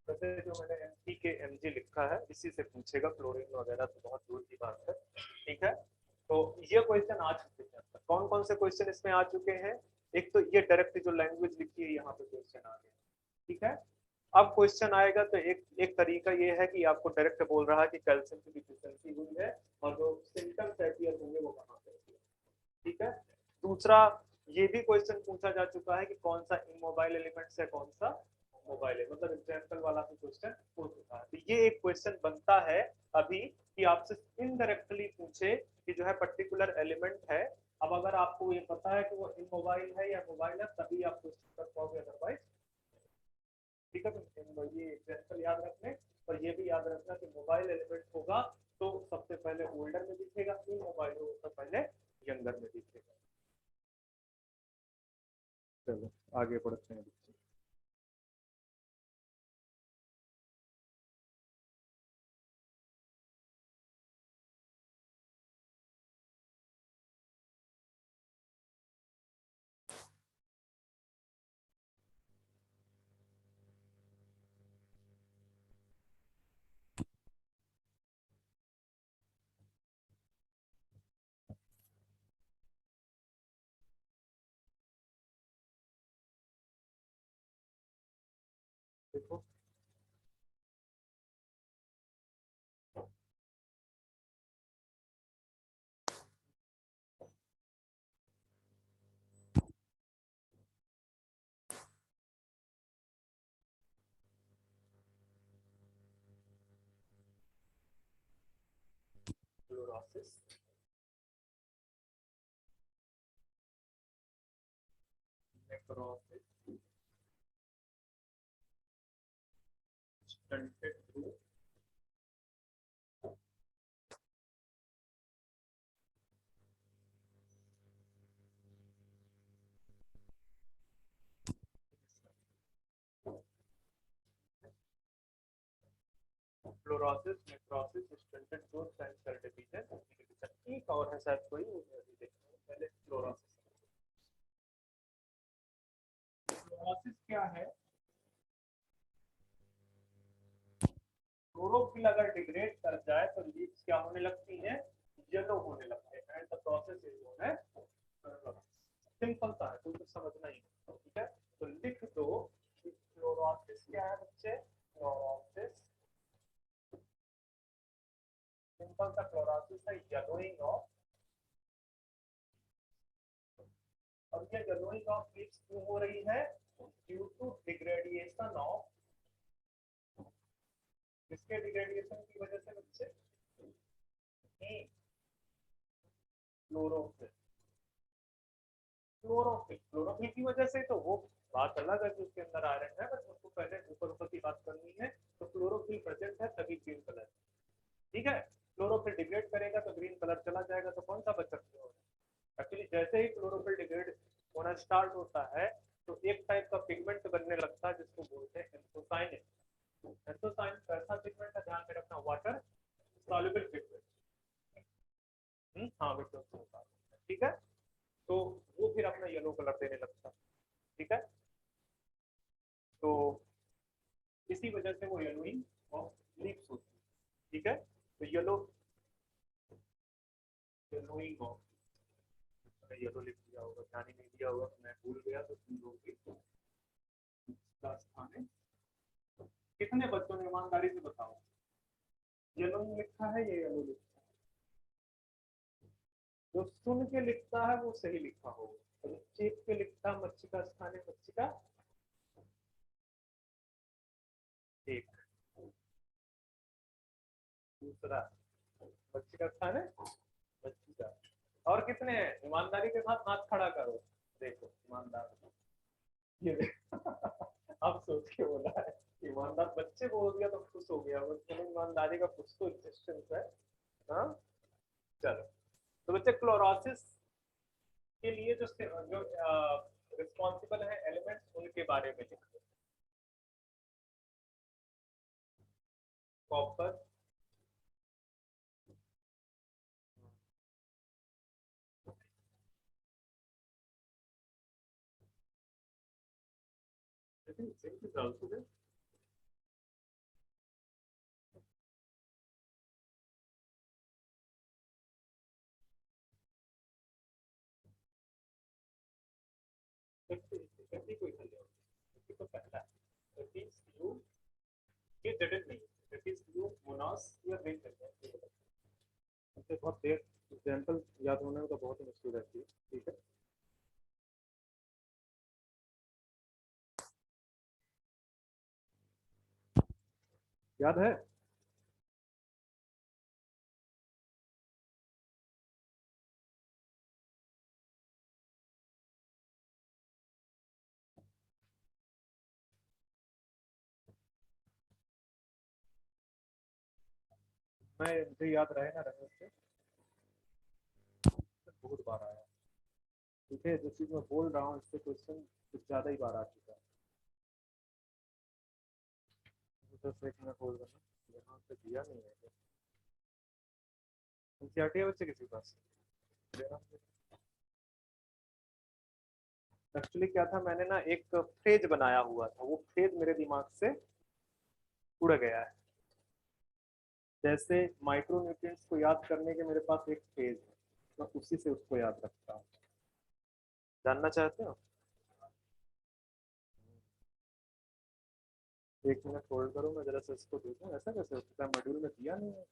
वैसे जो मैंने एमपी के एमजी लिखा है इसी से पूछेगा, क्लोरीन वगैरह तो बहुत दूर की बात है। ठीक है, तो ये क्वेश्चन आ चुके हैं, कौन कौन से क्वेश्चन इसमें आ चुके हैं, एक तो ये डायरेक्ट जो लैंग्वेज लिखी है यहाँ पे क्वेश्चन आ गया। ठीक है, अब क्वेश्चन आएगा तो एक एक तरीका ये है कि आपको डायरेक्ट बोल रहा है कि कैल्शियम की डिफिशियंसी हुई है और जो सिम्टम्स अपीयर होंगे वो कहाँ पे होंगे। ठीक है, दूसरा ये भी क्वेश्चन पूछा जा चुका है कि कौन सा इमोबाइल एलिमेंट्स है कौन सा मोबाइल है, मतलब एग्जाम्पल वाला भी क्वेश्चन हो चुका है। तो ये एक क्वेश्चन बनता है अभी कि आपसे इनडायरेक्टली पूछे कि जो है पर्टिकुलर एलिमेंट है, अब अगर आपको ये पता है कि वो इमोबाइल है या मोबाइल है तभी आप क्वेश्चन कर पाओगे, अदरवाइज। ठीक है, तो ये एग्जाम्पल याद रखने, और ये भी याद रखना कि मोबाइल एलिमेंट होगा तो सबसे पहले ओल्डर में दिखेगा, इमोबाइल हो तो पहले यंगर में दिखेगा। चलो आगे बढ़ते हैं। देखो fluorosis, necrosis, stunted growth, fluorosis, necrosis, stunted growth and cell division. एक और है शायद कोई, पहले फ्लोरोसिस। फ्लोरोसिस क्या है? क्लोरोफिल अगर डिग्रेड कर जाए तो लीव्स क्या होने लगती हैं? येलो होने लगते हैं। And the process is known as simple सा है, कोई कुछ समझना ही नहीं, ठीक है। तो लिख दो कि फ्लोरोसिस क्या है बच्चे? फ्लोरोसिस सिंपल सा फ्लोरोसिस है येलोइंग ऑफ, और ये येलोइंग ऑफ लीव्स क्यों हो रही है? ड्यू टू डिग्रेडिएशन ऑफ, किसके डिग्रेडिएशन की वजह से बच्चे? क्लोरोफिल, क्लोरोफिल, क्लोरोफिल की वजह से। तो वो बात अलग है कि उसके अंदर आयरन है, बट उसको पहले ऊपर ऊपर की बात करनी है। तो क्लोरोफिल प्रेजेंट है तभी ग्रीन कलर, ठीक है। क्लोरोफिल डिग्रेड करेगा तो ग्रीन कलर चला जाएगा, तो कौन सा बचा? एक्चुअली जैसे ही क्लोरोफिल डिग्रेड होना स्टार्ट होता है तो एक टाइप का पिगमेंट बनने लगता है जिसको बोलते हैं एंथोसाइनिन। एंथोसाइनिन कैसा पिगमेंट है? ध्यान में रखना, वाटर सॉल्युबल पिगमेंट। हाँ बेटा, ठीक है। तो वो फिर अपना येलो कलर देने लगता है, ठीक है। तो इसी वजह से वो येलोइंग ऑफ लीव्स होती है, ठीक है। तो येलोइंग ऑफ, येलो लिख दिया होगा, ध्यान ही नहीं दिया होगा, मैं भूल गया तो तुम लोग भी स्थान है। कितने बच्चों ने ईमानदारी से बताओ येलोइंग लिखा है? ये येलो लिखा है? जो सुन के लिखता है वो सही लिखा होगा, जो चेप के लिखता है मच्छी का स्थान है, मच्छी का एक, दूसरा मच्छी का स्थान है मच्छी का। और कितने हैं? ईमानदारी के साथ हाथ खड़ा करो, देखो ईमानदार, ये अब सोच के बोला है ईमानदार। बच्चे बोल दिया तो खुश हो गया, बच्चे में ईमानदारी का कुछ तो एग्जिस्टेंस है। हाँ चलो, तो बच्चे क्लोरोसिस के लिए जो रिस्पॉन्सिबल है एलिमेंट्स, उनके बारे में लिख दो। कॉपर, तो पहला ये जटिल नहीं, मोनोस या रिंग करते हैं, बहुत देर एग्जाम्पल याद होने में तो बहुत ही मुश्किल रहती है, ठीक है। याद है? मैं मुझे याद रहे ना रहे से बहुत बार आया, ठीक है। जो चीज मैं बोल रहा हूँ इससे क्वेश्चन कुछ ज्यादा ही बार आ चुका है। तो मैं बोल रहा हूँ यहाँ पे दिया नहीं है एनसीईआरटी है बच्चे किसी के पास? एक्चुअली क्या था, मैंने ना एक फ्रेज बनाया हुआ था, वो फ्रेज मेरे दिमाग से उड़ गया है। जैसे माइक्रो न्यूट्रिएंट्स को याद करने के मेरे पास एक फ्रेज है, मैं उसी से उसको याद रखता हूँ। जानना चाहते हो? एक मिनट होल्ड करो, मैं जरा से इसको देखूं, ऐसा कैसे हो सकता है, मॉड्यूल में दिया नहीं है।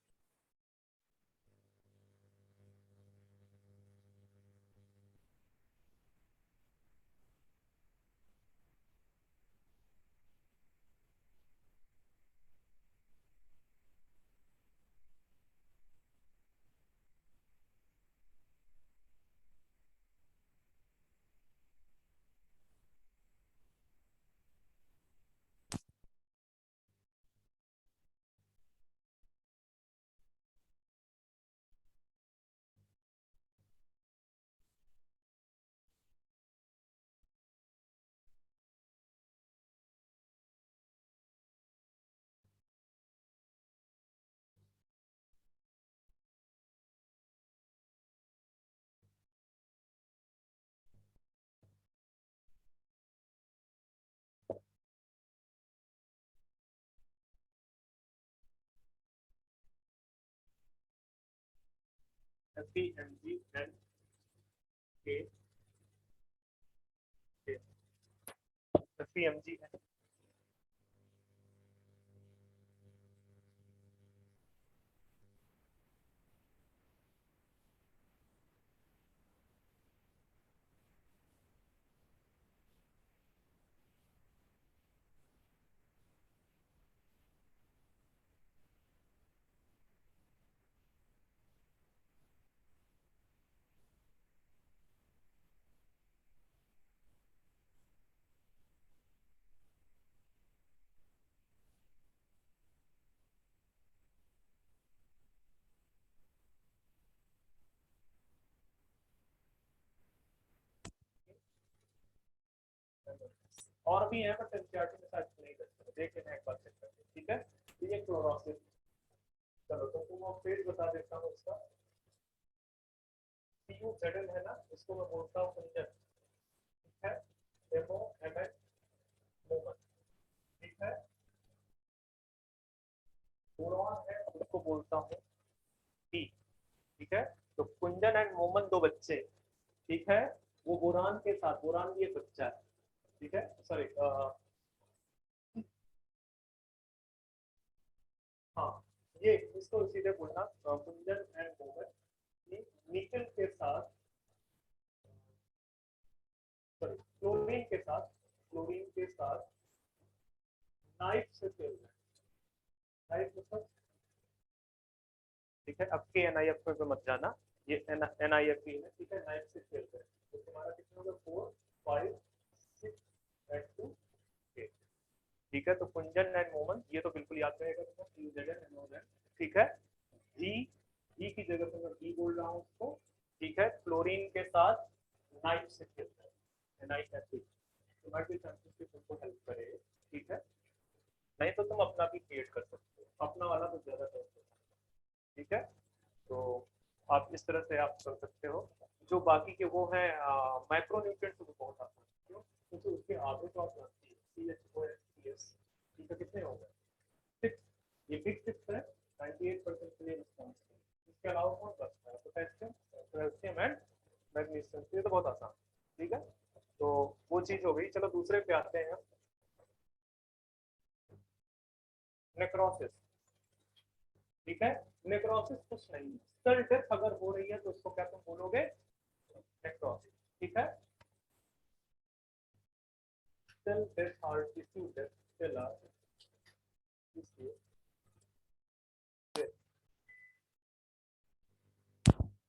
FEMG and K FEMG and और भी है, बट एनसीईआरटी में शायद नहीं करते, देख लेना एक बार चेक करके, ठीक है। तो ये क्लोरोसिस, चलो तो तुम पेज बता देता हूँ उसका। CuZn है ना, इसको मैं बोलता हूँ कुंजन, ठीक है। MOMN मोमन, ठीक है। बोरॉन है, उसको बोलता हूँ टी, ठीक है। तो कुंजन एंड मोमन दो बच्चे, ठीक है। वो बोरान के साथ, बोरान भी एक बच्चा है, ठीक है। सॉरी, हाँ, ये इसको सीधे बोलना, कुंजन एंड मोमन निकल के साथ, सॉरी क्लोरीन के साथ, क्लोरीन के साथ नाइफ से खेल रहे हैं, नाइफ मतलब, ठीक है। अब के NiF पे मत जाना, ये NiF है, ठीक है। नाइफ से खेल रहे हैं, तो तुम्हारा कितना होगा, 4 5 6 एंड 2 8, ठीक है। तो कुंजन एंड मोमन ये तो बिल्कुल याद रहेगा तुम्हें, CuZn, ठीक है। जी, जी की जगह पे मैं बी बोल रहा हूँ उसको, ठीक है। क्लोरीन के साथ नाइफ से खेलता है, नाइफ एसिड, तुम्हारे चांसेस के तुमको हेल्प करे, ठीक है। नहीं तो तुम अपना भी क्रिएट कर सकते हो, अपना वाला तो ज्यादा कर सकते हो, ठीक है। तो आप इस तरह से आप कर सकते हो। जो बाकी के वो हैं माइक्रो न्यूट्रिएंट्स, वो बहुत आसान है, क्यों, क्योंकि उसके आगे तो आप जानती है CH4CS, ठीक है, कितने हो गए, 6, ये बिग 6 है, 98% के लिए रिस्पॉन्स है। इसके अलावा कौन बचता है, पोटेशियम, कैल्शियम एंड मैग्नीशियम, ये तो बहुत आसान, ठीक है। तो वो चीज हो गई। चलो दूसरे पे आते हैं, नेक्रोसिस, ठीक है। नेक्रोसिस कुछ नहीं है, सेल डेथ अगर हो रही है तो उसको क्या तुम बोलोगे, नेक्रोसिस, ठीक है। सेल डेथ और टिश्यू डेथ, सेल टिश्यू,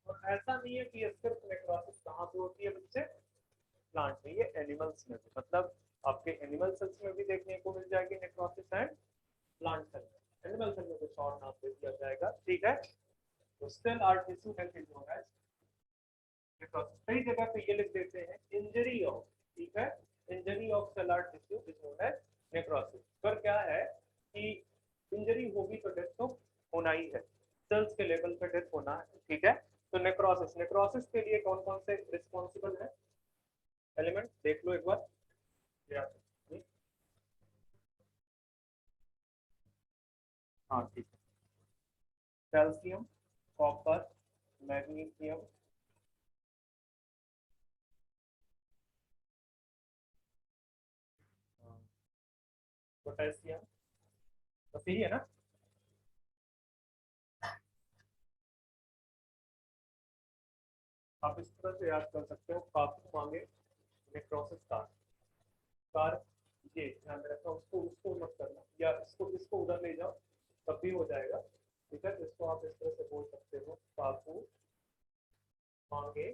और ऐसा नहीं है कि ये सिर्फ नेक्रोसिस कहाँ पे होती है बच्चे, प्लांट में, ये एनिमल्स में भी, मतलब आपके एनिमल सेल्स में भी देखने को मिल जाएगी नेक्रोसिस एंड प्लांट सेल में। एनिमल सेल में कुछ और नाम दे दिया जाएगा, ठीक है। तो cell or tissue death is known as necrosis. कई जगह पे ये लिख देते हैं इंजरी ऑफ, ठीक है, injury of cell or tissue is known as necrosis. पर क्या है कि इंजरी होगी तो डेथ तो होना ही है, सेल्स के लेवल पे डेथ होना है, ठीक है। तो नेक्रोसिस, नेक्रोसिस के लिए कौन कौन से रिस्पॉन्सिबल है एलिमेंट, देख लो एक बार। हाँ ठीक है, कैल्शियम, कॉपर, मैग्नीशियम, पोटेशियम, तो सही है ना। आप इस तरह से याद कर सकते हो, काफी मांगे नेक्रोसिस कार, ये ध्यान में रखना, उसको उसको मत करना, या इसको इसको उधर ले जाओ तब भी हो जाएगा। ठीक है, इसको आप इस तरह से बोल सकते हो, काकू मांगे।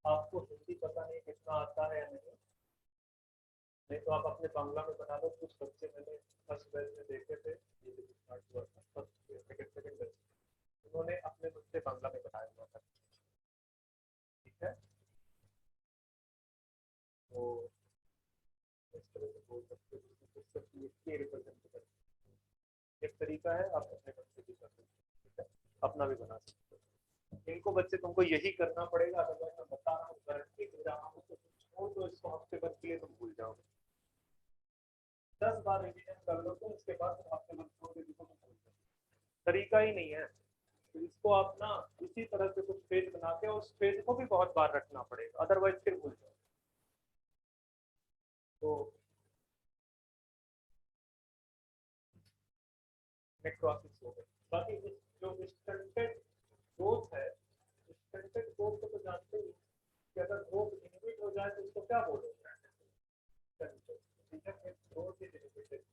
आपको हिंदी पता नहीं कितना आता है या नहीं तो आप अपने बांग्ला में बना लो। कुछ बच्चे मैंने फर्स्ट बैच में देखे थे, ये जो स्टार्ट हुआ था फर्स्ट सेकंड बैच, उन्होंने अपने बच्चे बांग्ला में बनाया हुआ था। ठीक है, तो इस तरह से बोल सकते हो, ये रिप्रेजेंट कर एक तरीका है, आप अपने बच्चे भी कर सकते हो। ठीक है, अपना भी बना सकते हो। इनको बच्चे तुमको यही करना पड़ेगा, अदरवाइज मैं बता रहा हूँ गारंटी दे रहा हूँ, तो छोड़ दो इसको, हफ्ते भर के लिए तुम भूल जाओगे। 10 बार रिवीजन कर लो तो उसके बाद हफ्ते भर छोड़ के देखो, तुम भूल जाओगे। तरीका ही नहीं है। तो इसको आप ना इसी तरह से कुछ पेज बना के, उस पेज को भी बहुत बार रखना पड़ेगा, अदरवाइज फिर भूल जाओ। तो नेक्रोसिस हो गई। बाकी जो स्टंटेड ग्रोथ है, स्टंटेड ग्रोथ को तो जानते ही, कि अगर ग्रोथ इनहिबिट हो जाए तो उसको क्या बोलोगे, स्टंटेड। ठीक है, ग्रोथ इज इनहिबिटेड,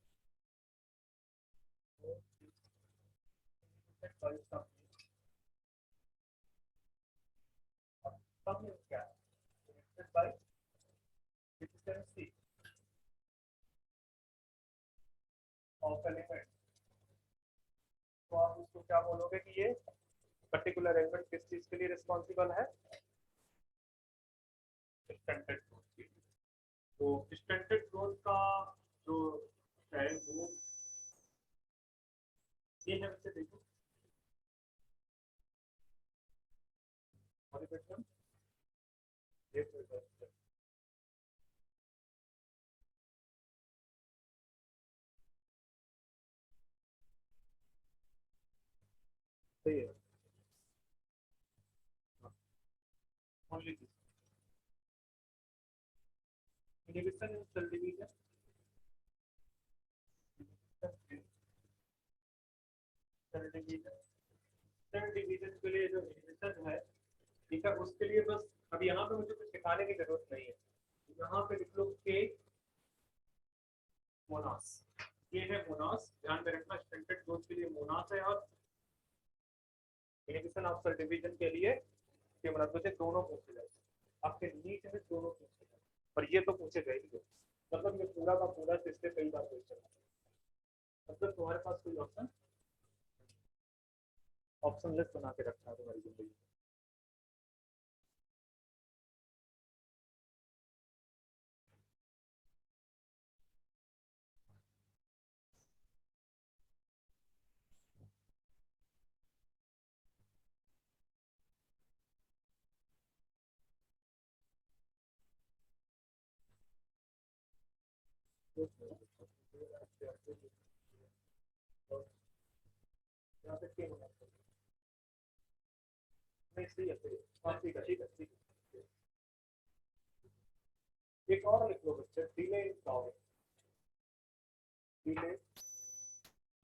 something क्या है, inhibited by deficiency of element। तो आप उसको क्या बोलोगे कि ये पर्टिकुलर एलिमेंट किस चीज के लिए रिस्पॉन्सिबल है, स्टंटेड ग्रोथ के लिए। तो स्टंटेड ग्रोथ का जो है वो ये है, वैसे देखो हमारे बेटा ये सही है, only inhibition in cell division, cell division, cell division के लिए जो इनहिबिशन है, ठीक है, उसके लिए बस अब यहाँ पे मुझे कुछ सिखाने की जरूरत नहीं है। यहाँ पे लिख लो के मोनास, ये है मोनास, ध्यान में रखना, स्टंटेड ग्रोथ के लिए मोनास है, और इनहिबिशन ऑफ सेल डिवीजन के लिए के मतलब से दोनों पूछे जाए। आपके नीट में दोनों पूछे जाए, और ये तो पूछे गए ही, मतलब ये पूरा का पूरा पिछले कई बार क्वेश्चन है। मतलब तुम्हारे पास कोई ऑप्शन ऑप्शन लेस बना के रखना है तुम्हारी जिंदगी में। यहाँ पे क्या होना चाहिए, नहीं सही है, सही है, हाँ ठीक है, ठीक है, ठीक है। एक और लिख लो बच्चे, delay in flowering, delay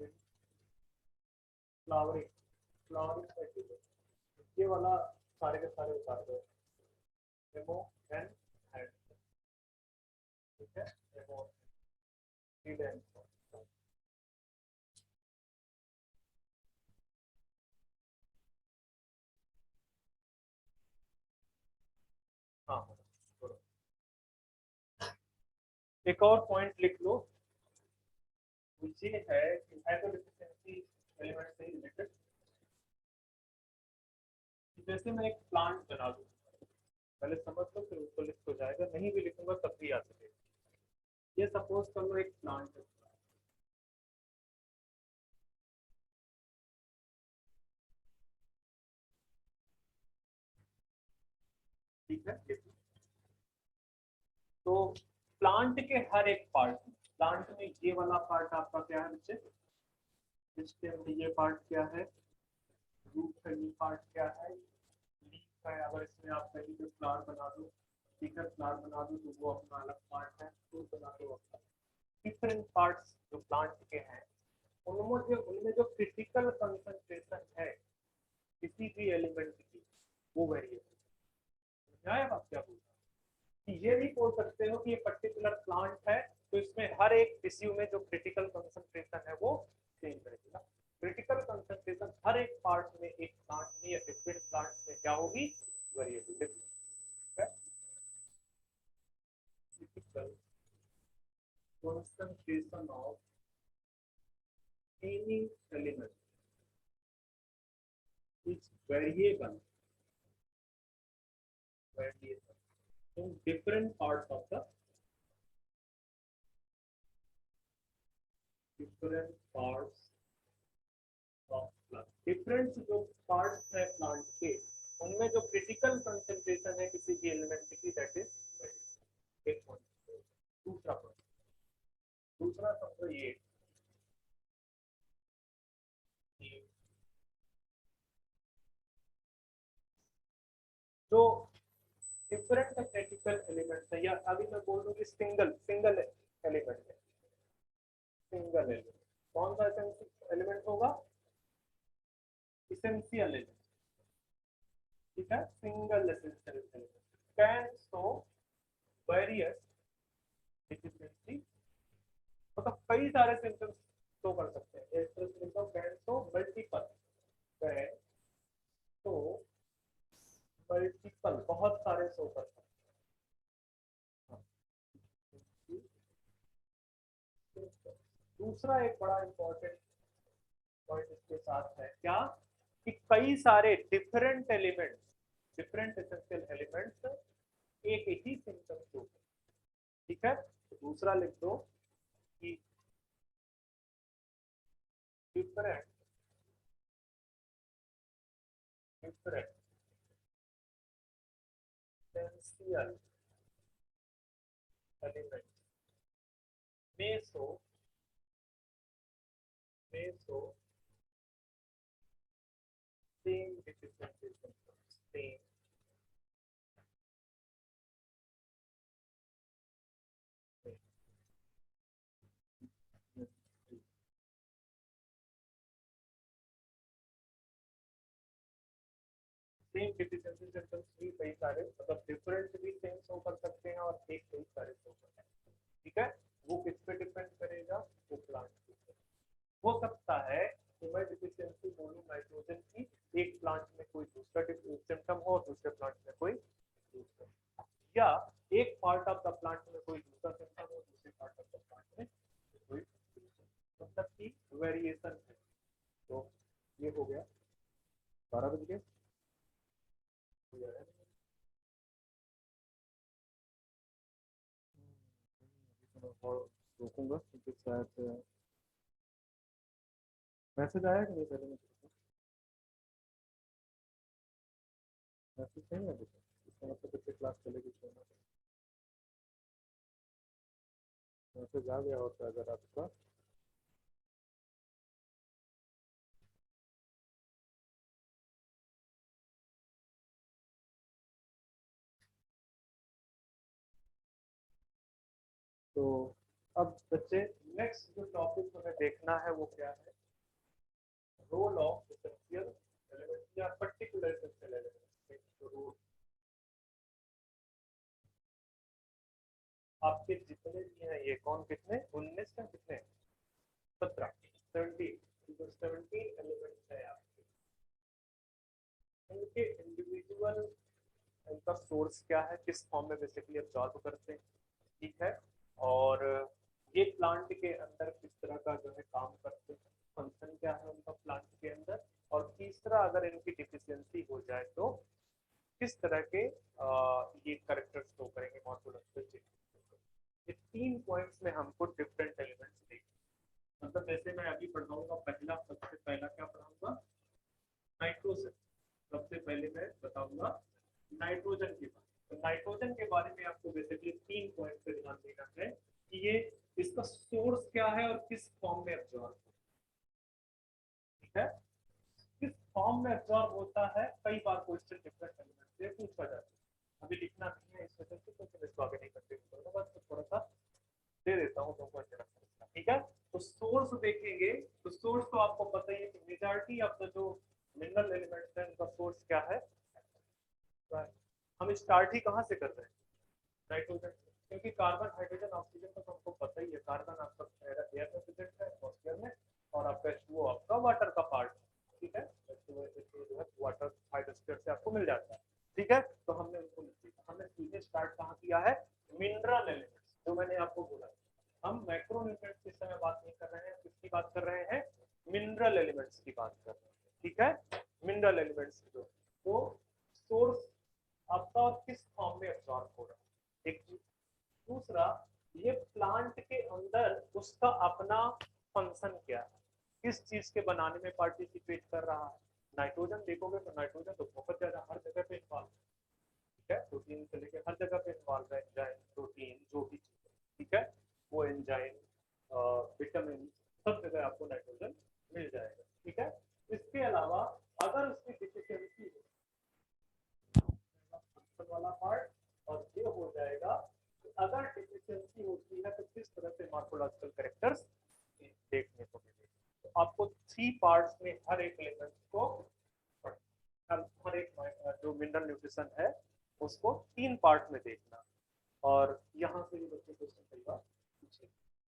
in flowering, flowering का डिले, ये वाला सारे के सारे उतार दो, एमओ एन एंड, ठीक है, एमओ डिले एन, हाँ एक और पॉइंट लिख लो, ये है कि हाइपर एफिशिएंसी एलिमेंट से रिलेटेड। जैसे मैं एक प्लांट बना दूं, पहले समझ लो फिर उसको लिख हो जाएगा, नहीं भी लिखूंगा तब भी आ सकेगा। ये सपोज कर लो एक प्लांट है, ठीक है, तो प्लांट के हर एक पार्ट, प्लांट में ये वाला पार्ट आपका क्या है बच्चे, स्टेम में ये पार्ट क्या है, रूट का ये पार्ट क्या है, लीफ का है। अगर इसमें आप कहीं पे फ्लावर बना दो, ठीक है, फ्लावर बना दो तो वो अपना अलग पार्ट है, फ्रूट बना दो अपना। डिफरेंट पार्ट्स जो प्लांट के हैं, उनमें जो क्रिटिकल कंसंट्रेशन है किसी भी एलिमेंट की वो वेरिएबल। समझाया आप क्या बोल रहा हूँ? ये भी बोल सकते हो कि ये पर्टिकुलर प्लांट है तो इसमें हर एक टिश्यू में जो क्रिटिकल कंसंट्रेशन है वो सेम रहेगा। क्रिटिकल कंसंट्रेशन हर एक पार्ट में एक प्लांट में या डिफरेंट प्लांट में क्या होगी, variable. Critical concentration of any element is variable in different parts of the different parts of plant. Different जो parts है plant के उनमें जो critical concentration है किसी भी element की that is variable। एक point। दूसरा समझो ये जो डिफरेंट क्रिटिकल एलिमेंट्स है या अभी मैं बोल दूं कि सिंगल एलिमेंट है। सिंगल एलिमेंट कौन सा एलिमेंट होगा, इसेंशियल एलिमेंट। ठीक है, single essential element can show various deficiency, मतलब कई सारे सिम्टम्स शो कर सकते हैं। Can show multiple, can show multiple, बहुत सारे शो कर सकते हैं। दूसरा एक बड़ा इंपॉर्टेंट पॉइंट इसके साथ है क्या, कि कई सारे different elements, different essential elements एक ही सिम्टम शो करते हैं। ठीक है, तो दूसरा लिख दो कि डिफरेंट एसेंशियल एलिमेंट में show same deficiency symptoms, same same deficiency symptoms भी कई सारे, मतलब डिफरेंट भी सेम शो कर सकते हैं और एक कई सारे शो कर सकते हैं। ठीक है, वो किस पे डिपेंड करेगा, वो प्लांट पे। हो सकता है ह्यूमन डिफिशिएंसी मोनो नाइट्रोजन की एक प्लांट में कोई दूसरा सिम्टम हो, दूसरे प्लांट में कोई दूसरा, या एक पार्ट ऑफ द प्लांट में कोई दूसरा सिम्टम हो, दूसरे पार्ट ऑफ द प्लांट में कोई दूसरा, मतलब कि वेरिएशन है। तो ये हो गया 12 बज गए। रोकूंगा क्योंकि शायद मैसेज आया कि नहीं, पहले मैसेज नहीं है, इसका मतलब बच्चे क्लास चलेगी छोड़ना, मैसेज आ गया होता है अगर आपका। तो अब बच्चे नेक्स्ट जो टॉपिक हमें देखना है वो क्या है, रोल ऑफ एसेंशियल एलिमेंट या पर्टिकुलर एसेंशियल एलिमेंट। रोल आपके जितने भी हैं ये कौन, कितने 19 का कितने 17 17 एलिमेंट्स है आपके, इनके इंडिविजुअल इनका सोर्स क्या है, किस फॉर्म में बेसिकली एब्जॉर्ब करते हैं। ठीक है, और ये प्लांट के अंदर किस तरह का जो है काम करते हैं, फंक्शन क्या है उनका प्लांट के अंदर, और तीसरा अगर इनकी डिफिशियंसी हो जाए तो किस तरह के ये कैरेक्टर शो करेंगे मॉर्फोलॉजिकल चेंज। ये 3 पॉइंट्स में हमको डिफरेंट एलिमेंट्स देखने, मतलब जैसे मैं अभी पढ़ाऊंगा पहला, सबसे पहला क्या पढ़ाऊंगा, नाइट्रोजन। सबसे पहले मैं बताऊंगा नाइट्रोजन के बारे में। तो नाइट्रोजन के बारे में आपको बेसिकली 3 पॉइंट पे ध्यान देना है कि ये इसका सोर्स क्या है और किस फॉर्म में एब्जॉर्ब, ठीक है, किस फॉर्म में एब्जॉर्ब होता है। कई बार क्वेश्चन डिफरेंट एलिमेंट से पूछा जाता है, अभी लिखना नहीं है इस वजह से, तो मैं इसको आगे नहीं करते, बस थोड़ा सा दे देता हूँ तुमको इंट्रोडक्शन, ठीक है। तो सोर्स देखेंगे तो सोर्स तो आपको पता ही है कि मेजॉरिटी ऑफ द जो मिनरल एलिमेंट्स हैं उनका सोर्स क्या है, हम स्टार्ट ही कहाँ से कर रहे हैं, नाइट्रोजन, क्योंकि कार्बन हाइड्रोजन ऑक्सीजन का तो हमको पता ही है, कार्बन आपका एयर में प्रेजेंट है एटमॉस्फेयर में, और आपका H2O आपका वाटर का पार्ट, ठीक है, H2O जो है वाटर हाइड्रोस्फीयर से आपको मिल जाता है, ठीक है। तो हमने उनको लिख दिया, हमने सीधे स्टार्ट कहाँ किया है, मिनरल एलिमेंट्स, जो मैंने आपको बोला हम मैक्रो न्यूट्रिएंट्स की समय बात नहीं कर रहे हैं, किसकी बात कर रहे हैं, मिनरल एलिमेंट्स की बात कर रहे हैं, ठीक है, मिनरल एलिमेंट्स की। तो सोर्स आपका किस फॉर्म में एब्जॉर्ब हो रहा है, एक चीज। दूसरा, ये प्लांट के अंदर उसका अपना फंक्शन क्या है, किस चीज के बनाने में पार्टिसिपेट कर रहा है। नाइट्रोजन देखोगे तो नाइट्रोजन तो बहुत ज्यादा हर जगह पे इन्वॉल्व है, ठीक है, प्रोटीन से लेकर हर जगह पे इन्वॉल्व है, एंजाइम प्रोटीन जो भी चीज है, ठीक है, वो एंजाइम विटामिन सब जगह आपको नाइट्रोजन मिल जाएगा, ठीक है। इसके अलावा अगर उसकी डिफिशियंसी वाला पार्ट, और ये हो जाएगा कि अगर डिफिशियंसी होती है तो किस तरह से मॉर्फोलॉजिकल कैरेक्टर्स देखने को मिलेंगे। तो आपको 3 पार्ट्स में हर एक एलिमेंट को, हर एक जो मिनरल न्यूट्रिशन है उसको 3 पार्ट में देखना, और यहाँ से भी बच्चे क्वेश्चन कई बार पूछे।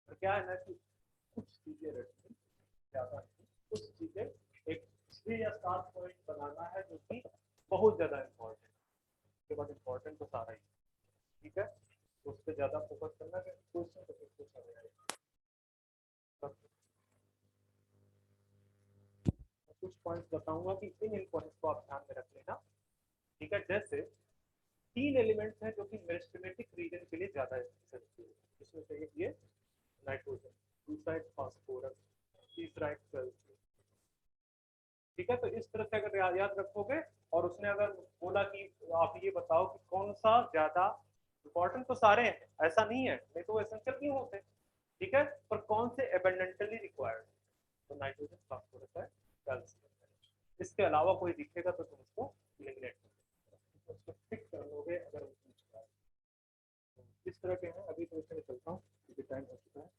तो क्या है ना कि कुछ चीजें रखनी ज्यादा नहीं, कुछ चीजें एक 6 या 7 पॉइंट बनाना है जो कि बहुत ज्यादा इम्पोर्टेंट, उसके बाद इम्पोर्टेंट तो सारा ही, ठीक है, तो उस पर ज्यादा फोकस करना है, क्वेश्चन तो फिर पूछा जाएगा। कुछ पॉइंट्स बताऊंगा कि इन पॉइंट्स को आप ध्यान में रख लेना, ठीक है। जैसे 3 एलिमेंट्स हैं जो कि मेरिस्टेमेटिक रीजन के लिए ज्यादा सेंसिटिव है, इसमें से एक ये नाइट्रोजन, दूसरा है फास्फोरस, तीसरा है कैल्शियम, ठीक है। तो इस तरह से अगर याद रखोगे, और उसने अगर बोला कि आप ये बताओ कि कौन सा ज्यादा इंपॉर्टेंट, तो सारे हैं, ऐसा नहीं है, नहीं तो एसेंशियल क्यों होते, ठीक है, पर कौन से एबंडेंटली रिक्वायर्ड, तो नाइट्रोजन, फास्फोरस है, कैल्शियम है। इसके अलावा कोई दिखेगा तो तुम उसको एलिमिनेट कर, उसको टिक कर लोगे अगर वो पूछ रहा है। इस तरह के हैं, अभी तो इसमें चलता हूँ क्योंकि टाइम हो चुका है।